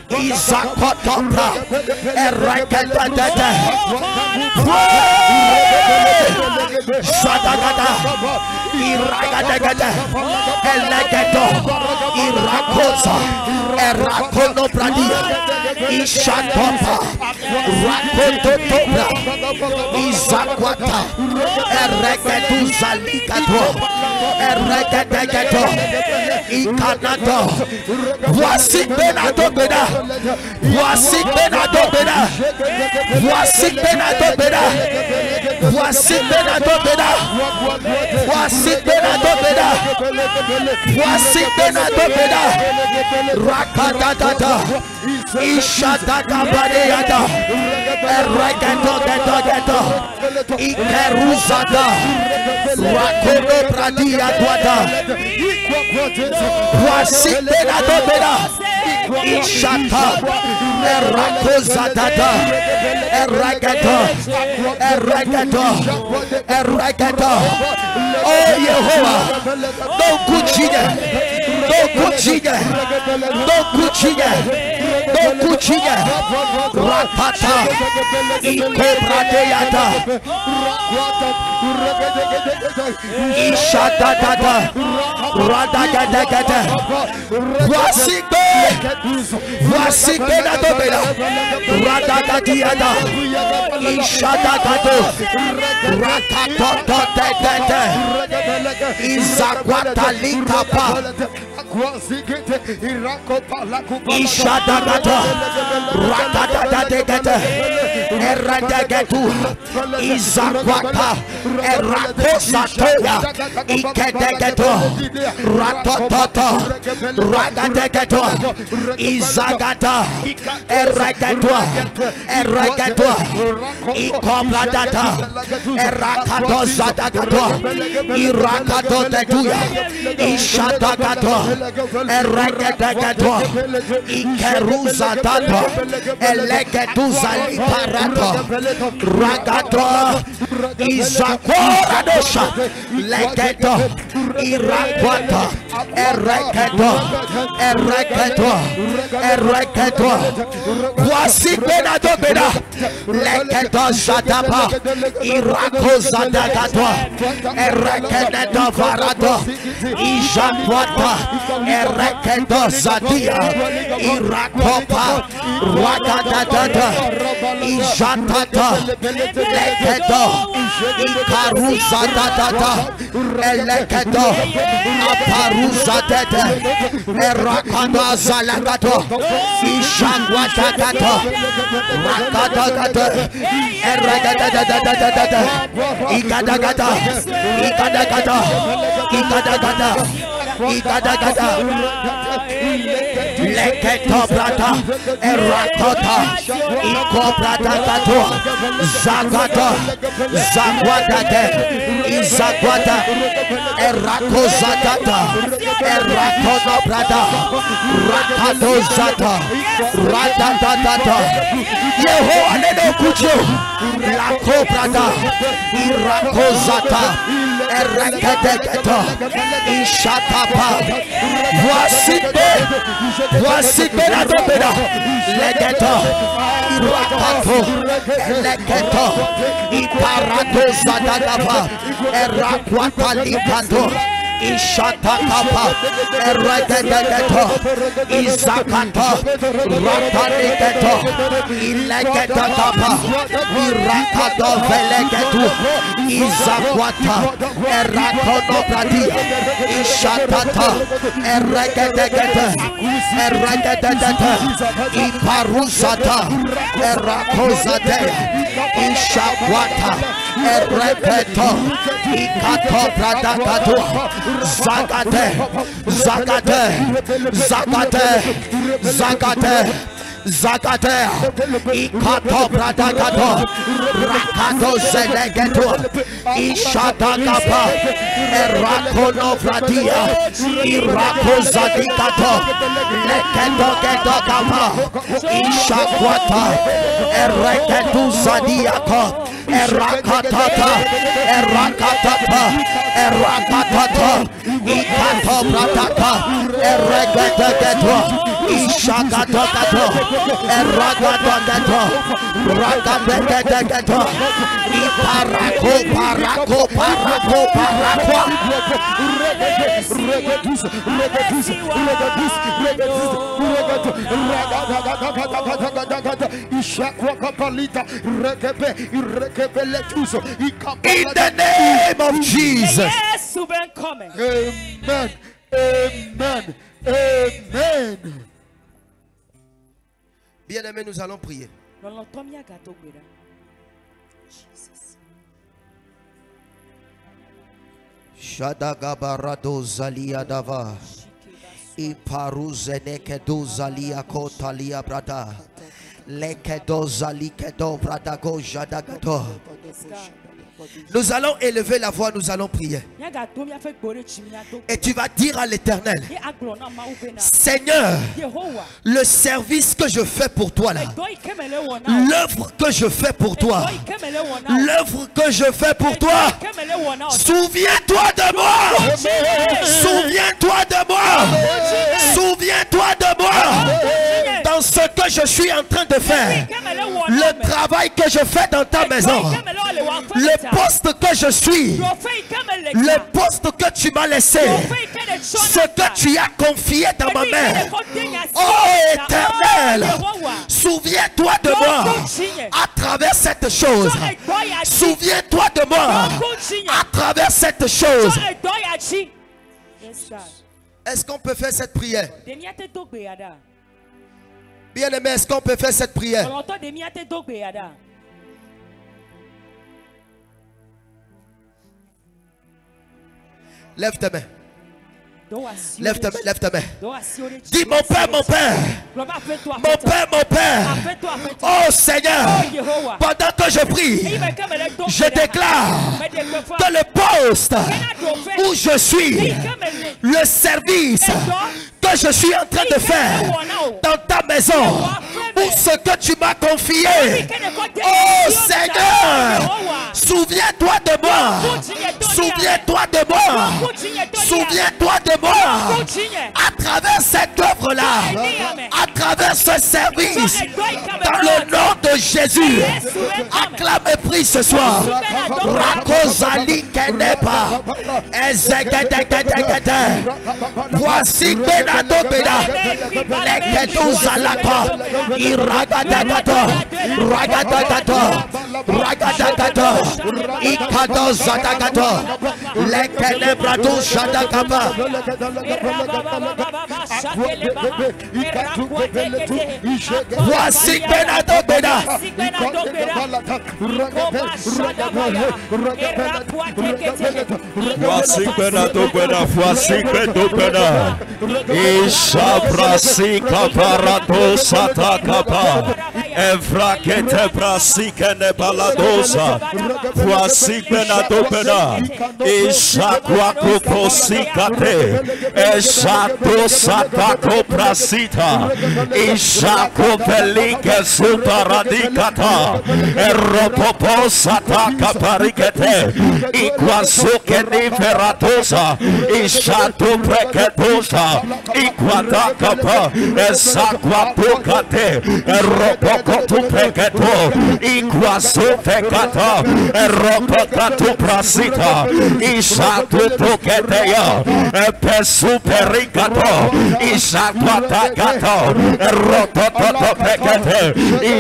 Isakotopra ereketete Sadagada Iragadegade Elegedo Irakosa Erakonobradia Ishatopa Rakotopra Isakwata Ereketuzalikado Eregedegedo Ikanado. Voici Benado Bena. Voici Benado Bena. Voici Benado Bena. Voici Benado Bena. Voici Benado Bena. Voici Benado Bena. Rakadada. Ishadaka Badeada. Eregedo Gedo Gedo. Ikeruzada. Rakono Bradia Guada. Voici Benado Bena. Ishata Erakozadada Eragado Eragado Eragado. Oh Yehovah, no kuchine, no kuchine, no kuchine, no kuchine. Rapata Ikobradeata Ishadada Radagada. Voici Voici Benado Bena Radagadiada Ishadagado Ratatotetete Izakwata Likapa Ishadagado Radadadadegete Eradegetu Izakwata Erakosatoya Ikedegeto Ratototo Ragadegeto Izagata Eragetua Eragetua Ikobladata Erakato Zadagato Irakato Deduya Ishadagato Eragedegeto Ikeruzadato Elegetuza Liparato Ragato Izakoradosha Legeto Irakwata Ereketo Ereketo Ereketo Voici Benado Bena Legeto Zadapa Irako Zadagato Ereketo Varato Ijakwata Ereketo Zadia Irakopa Ragadadada Ijatata Legeto Ikaruzadadada Elegeto Aparuzadete Erakada Zalagato Ishangwatagato Rakadagata Eragadadadadadada Ikadagata Ikadagata Ikadagata Ikadagata Leketo Brata Erakota Ikobrata Gato Zagata Zagwadate Izagwata Erakozagata Erakono Brata Rakato Zata Radadadata Yehowa Neno Kucho Lako Brata Irakozata Erakedegeto Ishatapa Voici Benado Bena Legeto Irakato Legeto Iparato Zadagava Erakwata Likato Ishatakapa Eragedegeto Izakato Ratalegeto Ilegetakapa Irakato Velegetu Izakwata Erakono Pradia Ishatata Eragedegete Eragedegete Iparusata Erakozate Ishakwata Erageto Ikato Pradakato Zakate Zakate Zakate Zakate Zakate Ikato Pradakato Rakato Zelegeto Ishatakapa Erakono Fratia Irako Zadikato Leketo Keto Kapa Ishakwata Ereketu Zadiako Erakatata Erakatata Erakatata Ikato Pradaka Eregetegeto Ishakatokato Erakatokato Rakabetegeto Iparako Parako Parako Parako In the name of Jesus. Amen. Amen. Amen. Bien-aimés, nous allons prier. Shadagabarado Zalia Dava Iparuzenekedo Zalia Kotalia Brada Lekedo Zalikedo Bradago Jadagato. Nous allons élever la voix, nous allons prier. Et tu vas dire à l'Éternel: Seigneur, le service que je fais pour toi là, l'œuvre que je fais pour toi, l'œuvre que je fais pour toi, souviens-toi de moi, souviens-toi de moi, souviens-toi de moi, dans ce que je suis en train de faire, le travail que je fais dans ta maison, le poste que je suis, le poste que tu m'as laissé, ce que tu as confié dans ma main. Oh Éternel, souviens-toi de moi à travers cette chose. Souviens-toi de moi à travers cette chose. Est-ce qu'on peut faire cette prière? Bien-aimé, est-ce qu'on peut faire cette prière? Lève tes mains. Lève tes mains, lève tes mains. Dis mon Père, mon Père. Mon Père, mon Père. Oh Seigneur, pendant que je prie, je déclare que le poste où je suis, le service que je suis en train de faire dans ta maison, ou ce que tu m'as confié, oh Seigneur, souviens-toi de moi. Souviens-toi de moi. Souviens-toi de moi. À travers cette œuvre-là, à travers ce service, dans le nom de Jésus, acclame et prie ce soir. Rakozali Kenepa, voici Benado Beda, Lekeduzalaka, Iragadagato, Ragadagato, Ragadagato, Ikadozadagato, Lekenebradu Shadakaba. Voici Benado Beda. Voici Benado Beda. Voici Benado Beda. Ishabrasi kaparato satakapa. Evrakete brasi kene baladosa. Voici Benado Beda. Ishakwaku prosikate. Eshato satako prasita. Ishako pelike suparadikata. Eropopo sataka parikete. Ikwasuke niferatosa. Ishato preketosa. Ikwataka esakwapukate. Eropokotu preketo. Ikwasufekata. Eropokatu prasita. Ishatu puketeya. Epesu perikato. Ishakwatakata. Eropokotu prekete.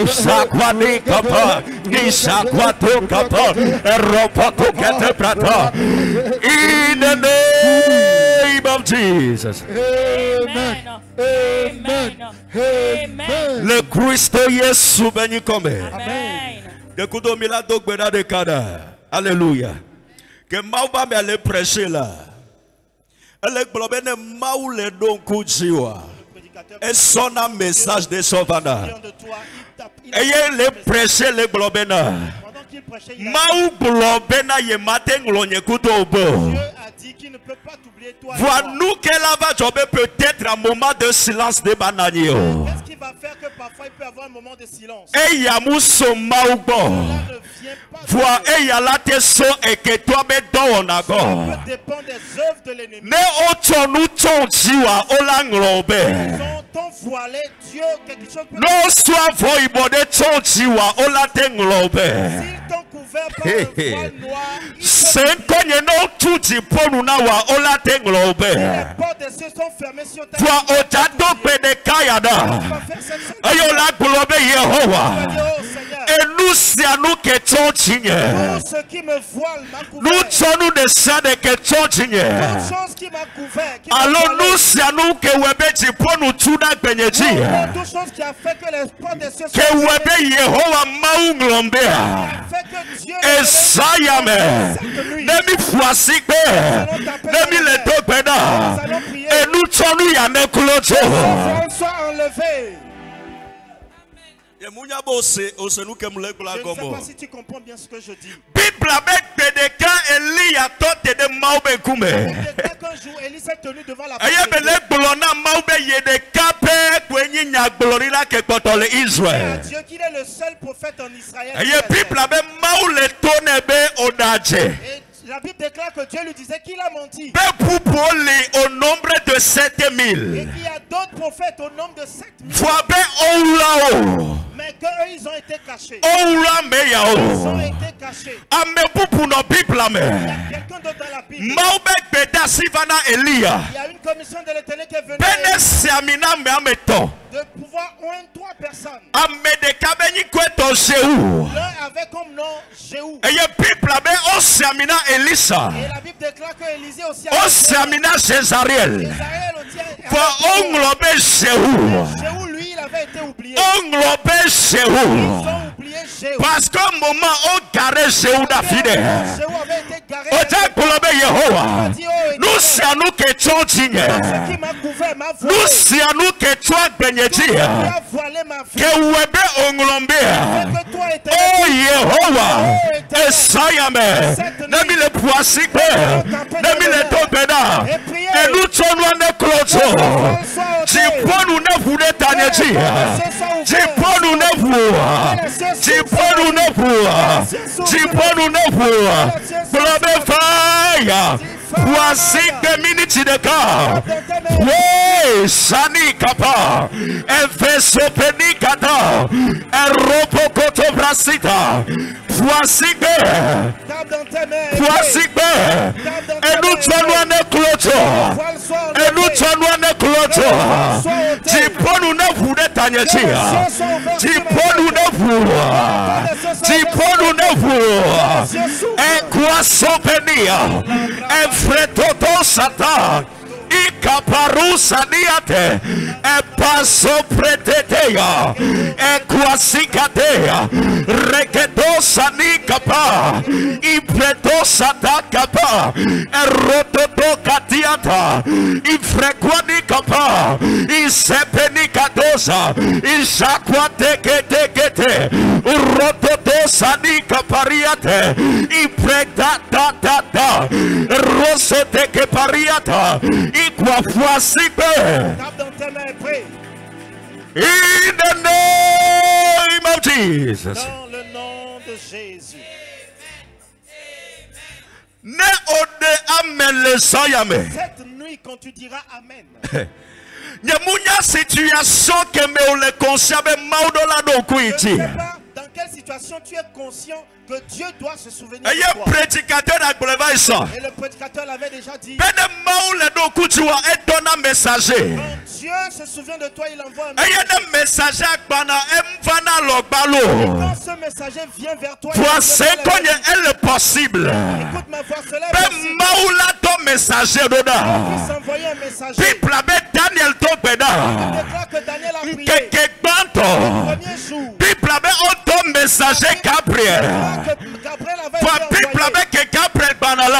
Ishakwanikapa. Ishakwatukapa. Eropokukete prata. In the name of Jesus. Amen. Amen. Amen. Le Christ Yesu béni comme. Amen. De kudo milado gbeda de kada. Alléluia. Que Mauba me allait prêcher là. Elle globene Mau le don kujiwa. Et son message de Sovana. Ayez le prêcher le globena. Mau globena ye matin glonye kudo bo. Vois-nous qu'elle va tomber peut-être un moment de silence de bananio. Qu'est-ce qui va faire que parfois il peut y avoir un moment de silence? Et yamuso maubo. Vois et yala te so et que toi me donne encore. Ça dépend des œuvres de l'ennemi. Ne otonu tonjiwa olanglobe. Ton voilé, Dieu, quelque chose peut. No soit voibode tonjiwa olatenglobe. S'ils t'ont couvert par le voile noir, Senkonye no tuti ponu na wa olatenglobe. les portes des cieux sont fermées sur ta vie. Vois otato pedekayada. Ayo la globe Yehowa. Et nous c'est à nous que tonjigne. Tout ce qui me voile m'a couvert. Nous sommes des saints de que tonjigne. Toute chose qui m'a couvert. Alors nous c'est à nous que webeti ponu tuda penyeji. Toute chose qui a fait que les portes des cieux sont Que webe Yehowa maunglombe. fait que Dieu Esayame. Nemi fuasike. Nemi le topeda. Et nous sommes yane kuloto. soit enlevé. Je ne Je sais pas si tu comprends bien ce que je dis. Bible avec Pédéka Elia tote de Maube Kume. Peut-être qu'un jour, Élie s'est tenu devant la Aye bele blona Maube yede kape kwenye nyaglorila ke kotole Israël. Dieu qu'il est le seul prophète en Israël. Aye Bible avec Maule tonebe odaje. Et la Bible déclare que Dieu lui disait qu'il a menti. Pepupoli au nombre de 7000. Et qu'il y a d'autres prophètes au nombre de 7000. Voibe oulao. Mais qu'eux, ils ont été cachés. Oula Ils meyao. ont été cachés. Ame pupu no Bible me. Quelqu'un d'autre dans la Bible. Maube beda sivana Elia. Il y a une commission de l'Éternel qui est venue Bene siamina me ameto. de pouvoir oindre 3 personnes. Ame de kabeni kweto Jéhu. L'un avait comme nom Jéhu. Eye Bible me osiamina Elisa. Et la Bible déclare que Élisée aussi Osiamina Césariel. Israël aussi Pour onglobe Jéhu. Jéhu, lui, il avait été oublié. Onglobe Ils Jéhu. ont oublié Jéhu. Parce qu'au moment où garé Jéhu David. Jéhu avait été gardé déclaré. Nous c'est nous que tu nous c'est nous que tu as gagné. Que webe onglombe. Oh Yehovah. Esayame. Nami le poisique. Nami le tobeda. Et nous tournons les clotos. Tu peux nous ne voulez t'anéti. Tu peux nous ne voir. Tu peux nous ne voir. Tu peux nous ne voir. Globe fire. Voici 2 minutes de cas. Oui, Sani Kapa. Efeso Penikata. Eropokoto Brasita. Voici que. Voici que. Et nous tournons les clôtures. Et nous tournons les clôtures. Tu peux nous ne voulez t'anéti. Tu peux nous ne voir. Tu peux nous ne voir. Et quoi s'opénia. Freto Satan, Ikaparu Saniate, e passo pretetea, e quasikatea, reketo sanikapa, I preto satakapa, e rototo katiata, I frequanikapa, I sepenikatosa, I shaquatekete, rototo sanikapariate, I predata, rosote que pariata, ikwa fuasipe. In the name of Jesus. Dans le nom de Jésus. Ne ode amen le sayame. Cette nuit quand tu diras amen. Nyamunya situation que me le conscient maudola do kuiti. Dans quelle situation tu es conscient que Dieu doit se souvenir de toi? Et le prédicateur l'avait déjà dit. Quand Dieu se souvient de toi, il envoie un message. Et quand ce messager vient vers toi, c'est possible. Écoute ma voix, cela est possible. Messager il puisse envoyer un messager. Daniel déclare que Daniel a prié. Le premier jour. Messager Gabriel. Gabriel Banala.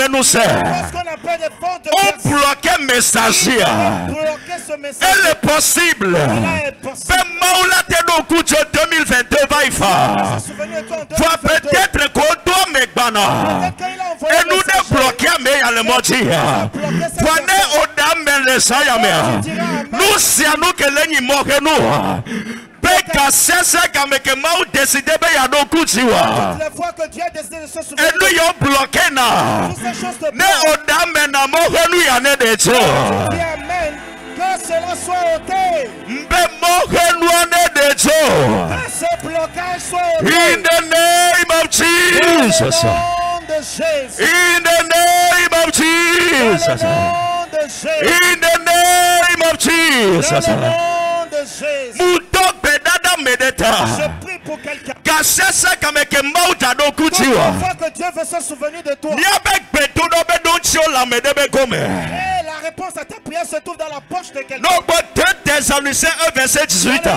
Nous on bloquait messager. Elle est possible. 2022 va y faire. Peut-être qu'on doit me bana. Et nous ne bloquons mais à le moitié. Prenez au dame le sayame. Nous c'est à nous que l'ennemi mort nous. Toutes les fois que Dieu a décidé de se souvenir. Et nous y ont bloqué na. Mais au dame na mort nous y en est des choses. Amen. Que cela soit ôté. Mais mort nous en est des choses. Que ce blocage soit ôté. In the name of Jesus. In the name of Jesus. In the name of Jesus. Je prie pour quelqu'un. Une fois que Dieu veut se souvenir de toi. Et la réponse à ta prière se trouve dans la poche de quelqu'un. Non, 2 Thessaloniciens 1 verset 18. La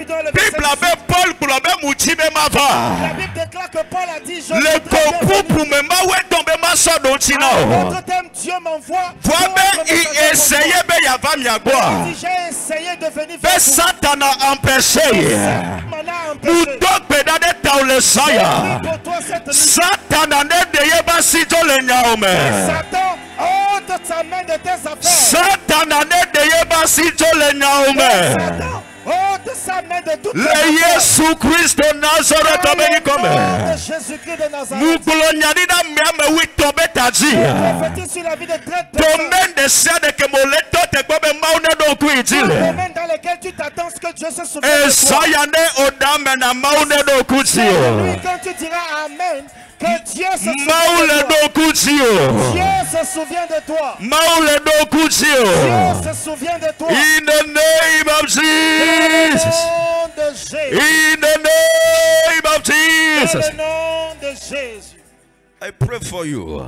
Bible déclare que Paul a dit je Dieu m'envoie. J'ai essayé de venir vers vous. Satan a empêché. Satan a ôte sa main de tes affaires. Satan a ôte sa main de toutes le Jésus Christ de Nazareth comme Jésus-Christ de Nazareth. Nous sur la vie de très domaine de ça de que mon lecteur te gobe maune do kuitile. Domaine dans lequel tu t'attends ce que Dieu se souvient de toi. Et ça y en est au dame na maune do kuitile. Quand tu diras amen, que Dieu se souvient de toi. Maule do kuitile. Dieu se souvient de toi. In the name of Jesus. In the name of Jesus. Dans le nom de Jésus. I pray for you.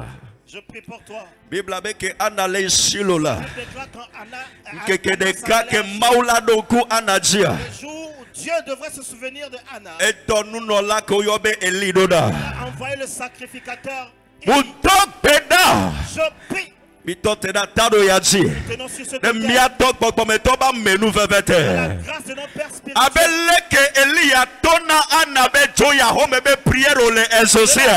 Je prie pour toi. Bible avec analyse shilola. Je déclare quand Anna Que de cas que maula doku anajia. le jour où Dieu devrait se souvenir de Anna. Et Il a envoyé le sacrificateur. Je prie. Mitotena yaji. Ne miatok bokometoba menu vevete. Abeleke Elia tona anabe joya home be prière le exaucer.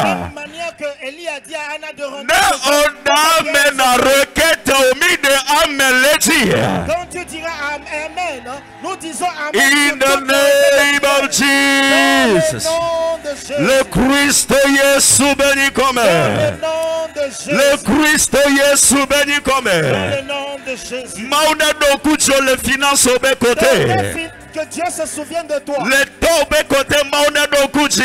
Ne odame na requête omi de ameleti. Quand tu diras amen, nous disons amen. In the name of Jesus. Le Christ Yesu béni comme. Le Christ Yesu béni comme. Mauna dokucho le finance au côté. Que Dieu se souvienne de toi. Le tobe côté mauna dokucho.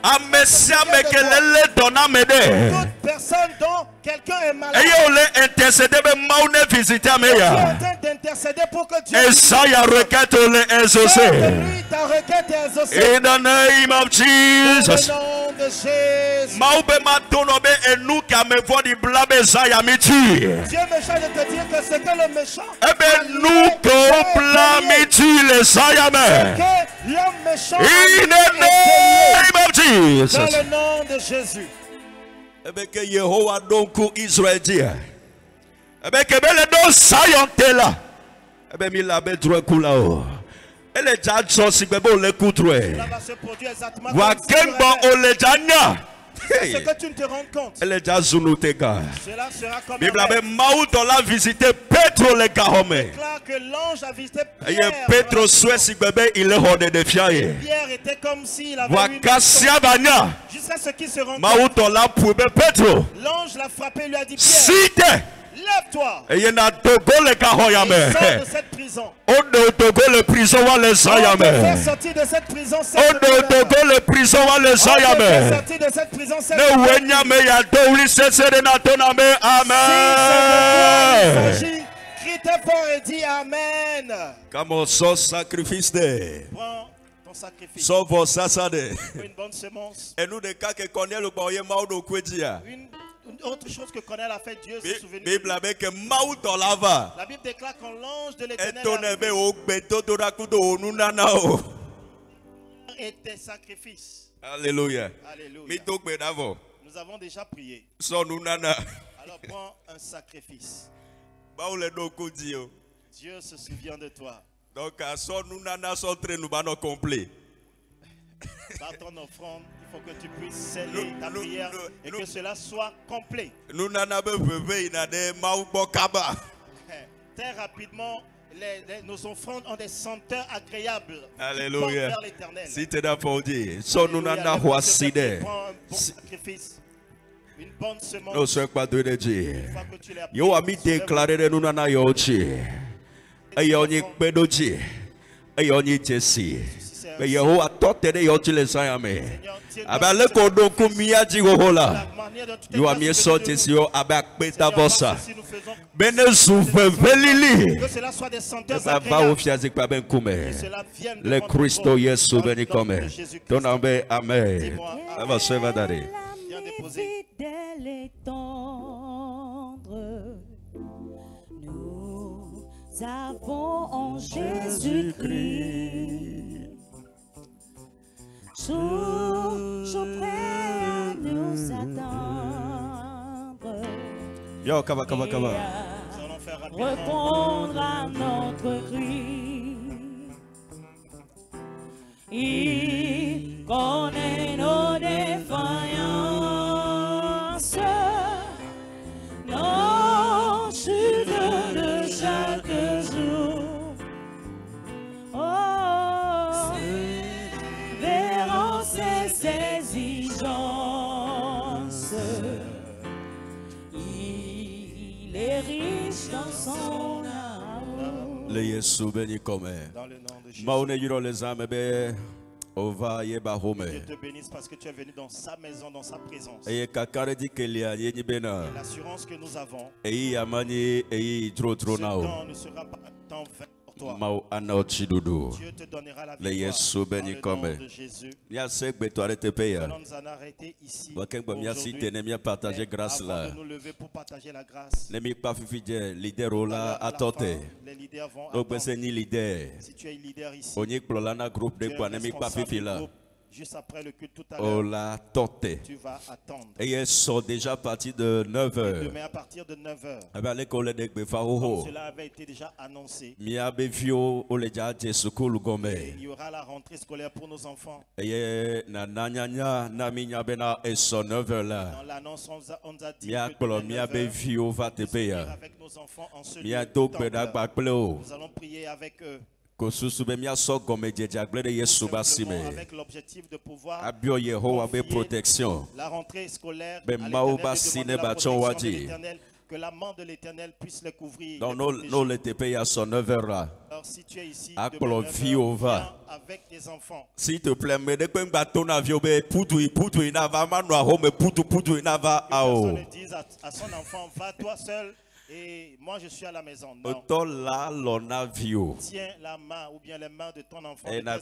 Amesia mekelele dona mede. Toute personne dont quelqu'un est malade. Et on les intercédé be mauna visiter meya. D'intercéder pour que Dieu. Et ça y a requête le exaucé. Ta requête est exaucée. In the name of Jesus. Dans le nom de Jésus. Maube matonobe enu kamevo di blabe zaya miti. Dieu me charge de te dire que c'est que le méchant. Ebe nu ko blamiti le zaya me. Que l'homme méchant. In the name of Jesus. Dans le nom de Jésus. Ebe ke Yehowa donku Israel dia. Ebe ke bele don sayonte la. Ebe mi la be droit kula o. Ele jajo si bebe le kutre. Cela va se produire exactement Wa comme kemba o le janya. ce que tu ne te rends compte. Ele jazunu teka. Cela sera comme Bible abe maou to la visiter Petro le kahome. clair que l'ange a visité Eye Pierre. Petro souhait si bebe il est horde de fiaye. Pierre était comme s'il avait Wa eu une kasia banya. jusqu'à ce qu'il se rende compte. Maou to la pour Petro. L'ange l'a frappé et lui a dit Pierre, Site. lève-toi Eye na togo le kahoyame. et sors de cette prison. Odo togo le prison wa le On te sayame. fait sortir de cette prison cette Odo semaine. togo le prison wa le On te fait sayame. sortir de cette prison cette Ne semaine. wenya me ya douli sesere na toname. Si Amen. c'est de toi il s'agit, crie très fort et dis Amen. Comme son sacrifice de. Prends ton sacrifice. Son vos sasade. Une bonne semence. Et nous de cas que connaît le boye maudo kwedia. Une autre chose que Cornel a fait, Dieu se souvient. Bible avec maudo lava. La Bible déclare quand l'ange de Et l'Éternel ton ebe o beto to rakudo onunana o. et tes sacrifices. Alléluia. Alléluia. Mi to gbe davo. Nous avons déjà prié. Son nunana. Alors prends un sacrifice. Ba o le do kodi o. Dieu se souvient de toi. Donc à son nunana son train nous ba no complet. Par ton offrande, il faut que tu puisses sceller ta prière et que cela soit complet. Nunana be veve ina de mau bokaba. Très rapidement, nos offrandes ont des senteurs agréables. Alléluia. Vers l'Éternel. Si tu es d'accord, son nunana huaside. Prends un bon sacrifice, une bonne semence. No se pas de Dieu. Une fois que tu l'as Yo ami déclaré de nunana yochi. Ayoni pedoji. Ayoni jesi. Mais Yehowa tote de yochi le sayame. Abale kodo kumiaji gohola. Yo ami sorti si yo abak peta bossa. Bene souffre velili. que cela soit des senteurs Va au agréables. fiazik pa ben kume. Cela vienne Le devant Christ ton Yesu trône. beni Dans le nom come. de Jésus-Christ. Ton ambe amen. Dis-moi, Ava se va dare. Viens déposer. Fidèle et tendre, nous avons en Jésus-Christ, toujours prêt à nous attendre. Yo, kava. Nous allons faire rapidement. Répondre à notre cri. Il connaît nos défaillances, nos chutes de chaque jour. Oh, verrons ses exigences. Il est riche dans son amour. Le Yesu beni come. Dans le nom de Jésus. Maune yuro les âmes be ova yeba home. Dieu te bénisse parce que tu es venu dans sa maison, dans sa présence. Eye kakare di kelia yeni bena. L'assurance que nous avons, Eye amani eye dro ce nao. temps ne sera pas un temps vain pour toi. Dieu te donnera la victoire dans le nom de Jésus. Nous allons nous en arrêter ici aujourd'hui. Avant de nous lever pour partager la grâce, les leaders vont attendre. Si tu es leader ici, tu es responsable du groupe. Juste après le culte tout à l'heure, tu vas attendre. Et ils sont déjà partis de 9h. Demain à partir de 9h. Comme cela avait été déjà annoncé. Il y aura la rentrée scolaire pour nos enfants. Dans l'annonce, on nous a dit que avec nos enfants en ce lieu, nous allons prier avec eux. Avec l'objectif de pouvoir protection. La rentrée scolaire à l'Éternel, la protection de l'Éternel, que la main de l'Éternel puisse les couvrir. Alors si tu es ici, viens avec tes enfants. S'il te plaît, Que personne ne dise à son enfant, va toi seul. Et moi je suis à la maison. Non. Tiens la main ou bien les mains de ton enfant. Et viens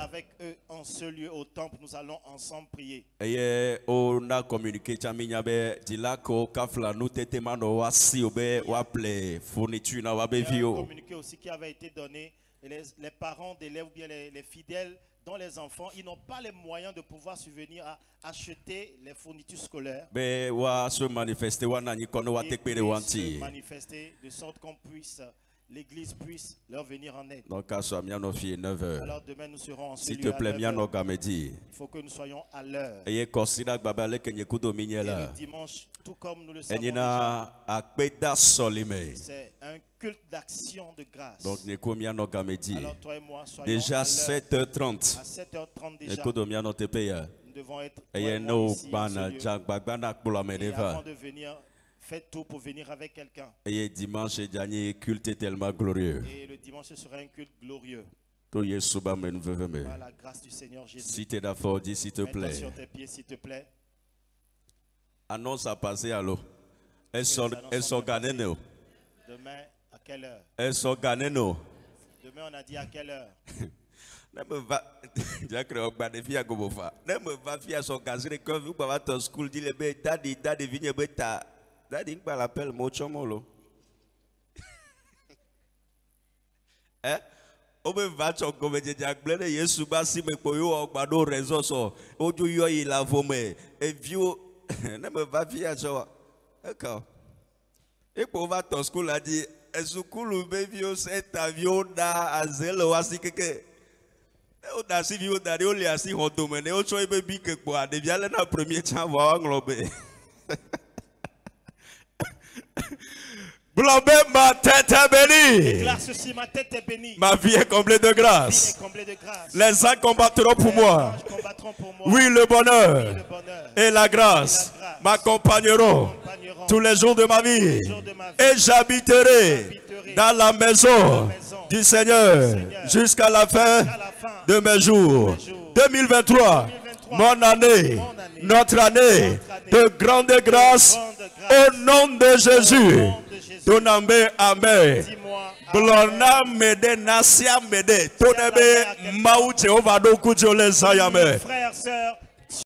avec eux en ce lieu au temple. Nous allons ensemble prier. On a communiqué aussi qui avait été donné. Et les parents d'élèves ou bien les fidèles dont les enfants, ils n'ont pas les moyens de pouvoir subvenir à acheter les fournitures scolaires. Et se manifester de sorte qu'on puisse, l'église puisse leur venir en aide. Donc, alors demain nous serons en s'il te plaît, il faut que nous soyons à l'heure. Et le dimanche, tout comme nous le savons déjà, c'est un culte d'action de grâce. Donc, alors toi et moi, soyons déjà à 7h30. À 7h30 déjà, nous devons être ici, et avant de venir, faites tout pour venir avec quelqu'un. Et dimanche dernier, culte est tellement glorieux. Et le dimanche ce sera un culte glorieux. Par la grâce du Seigneur Jésus. Si tu es d'accord, dis s'il te plaît. Sur tes pieds, s'il te plaît. Annonce à passer à l'eau. Elles sont gagnées. Demain, à quelle heure? Elles sont gagnées. Demain, on a dit à quelle heure? Ma tête est bénie. Ma tête est bénie. Ma vie est comblée de grâce. Les uns combattront pour moi. Oui, le bonheur et la grâce m'accompagneront tous les jours de ma vie. Et j'habiterai dans la maison du Seigneur jusqu'à la fin de mes jours. 2023, mon année, notre année de grande grâce au nom de Jésus. Tonambe amen. Blona mede nasia mede. Tonebe mau Jehovah do kujole sayame. Frères, sœurs,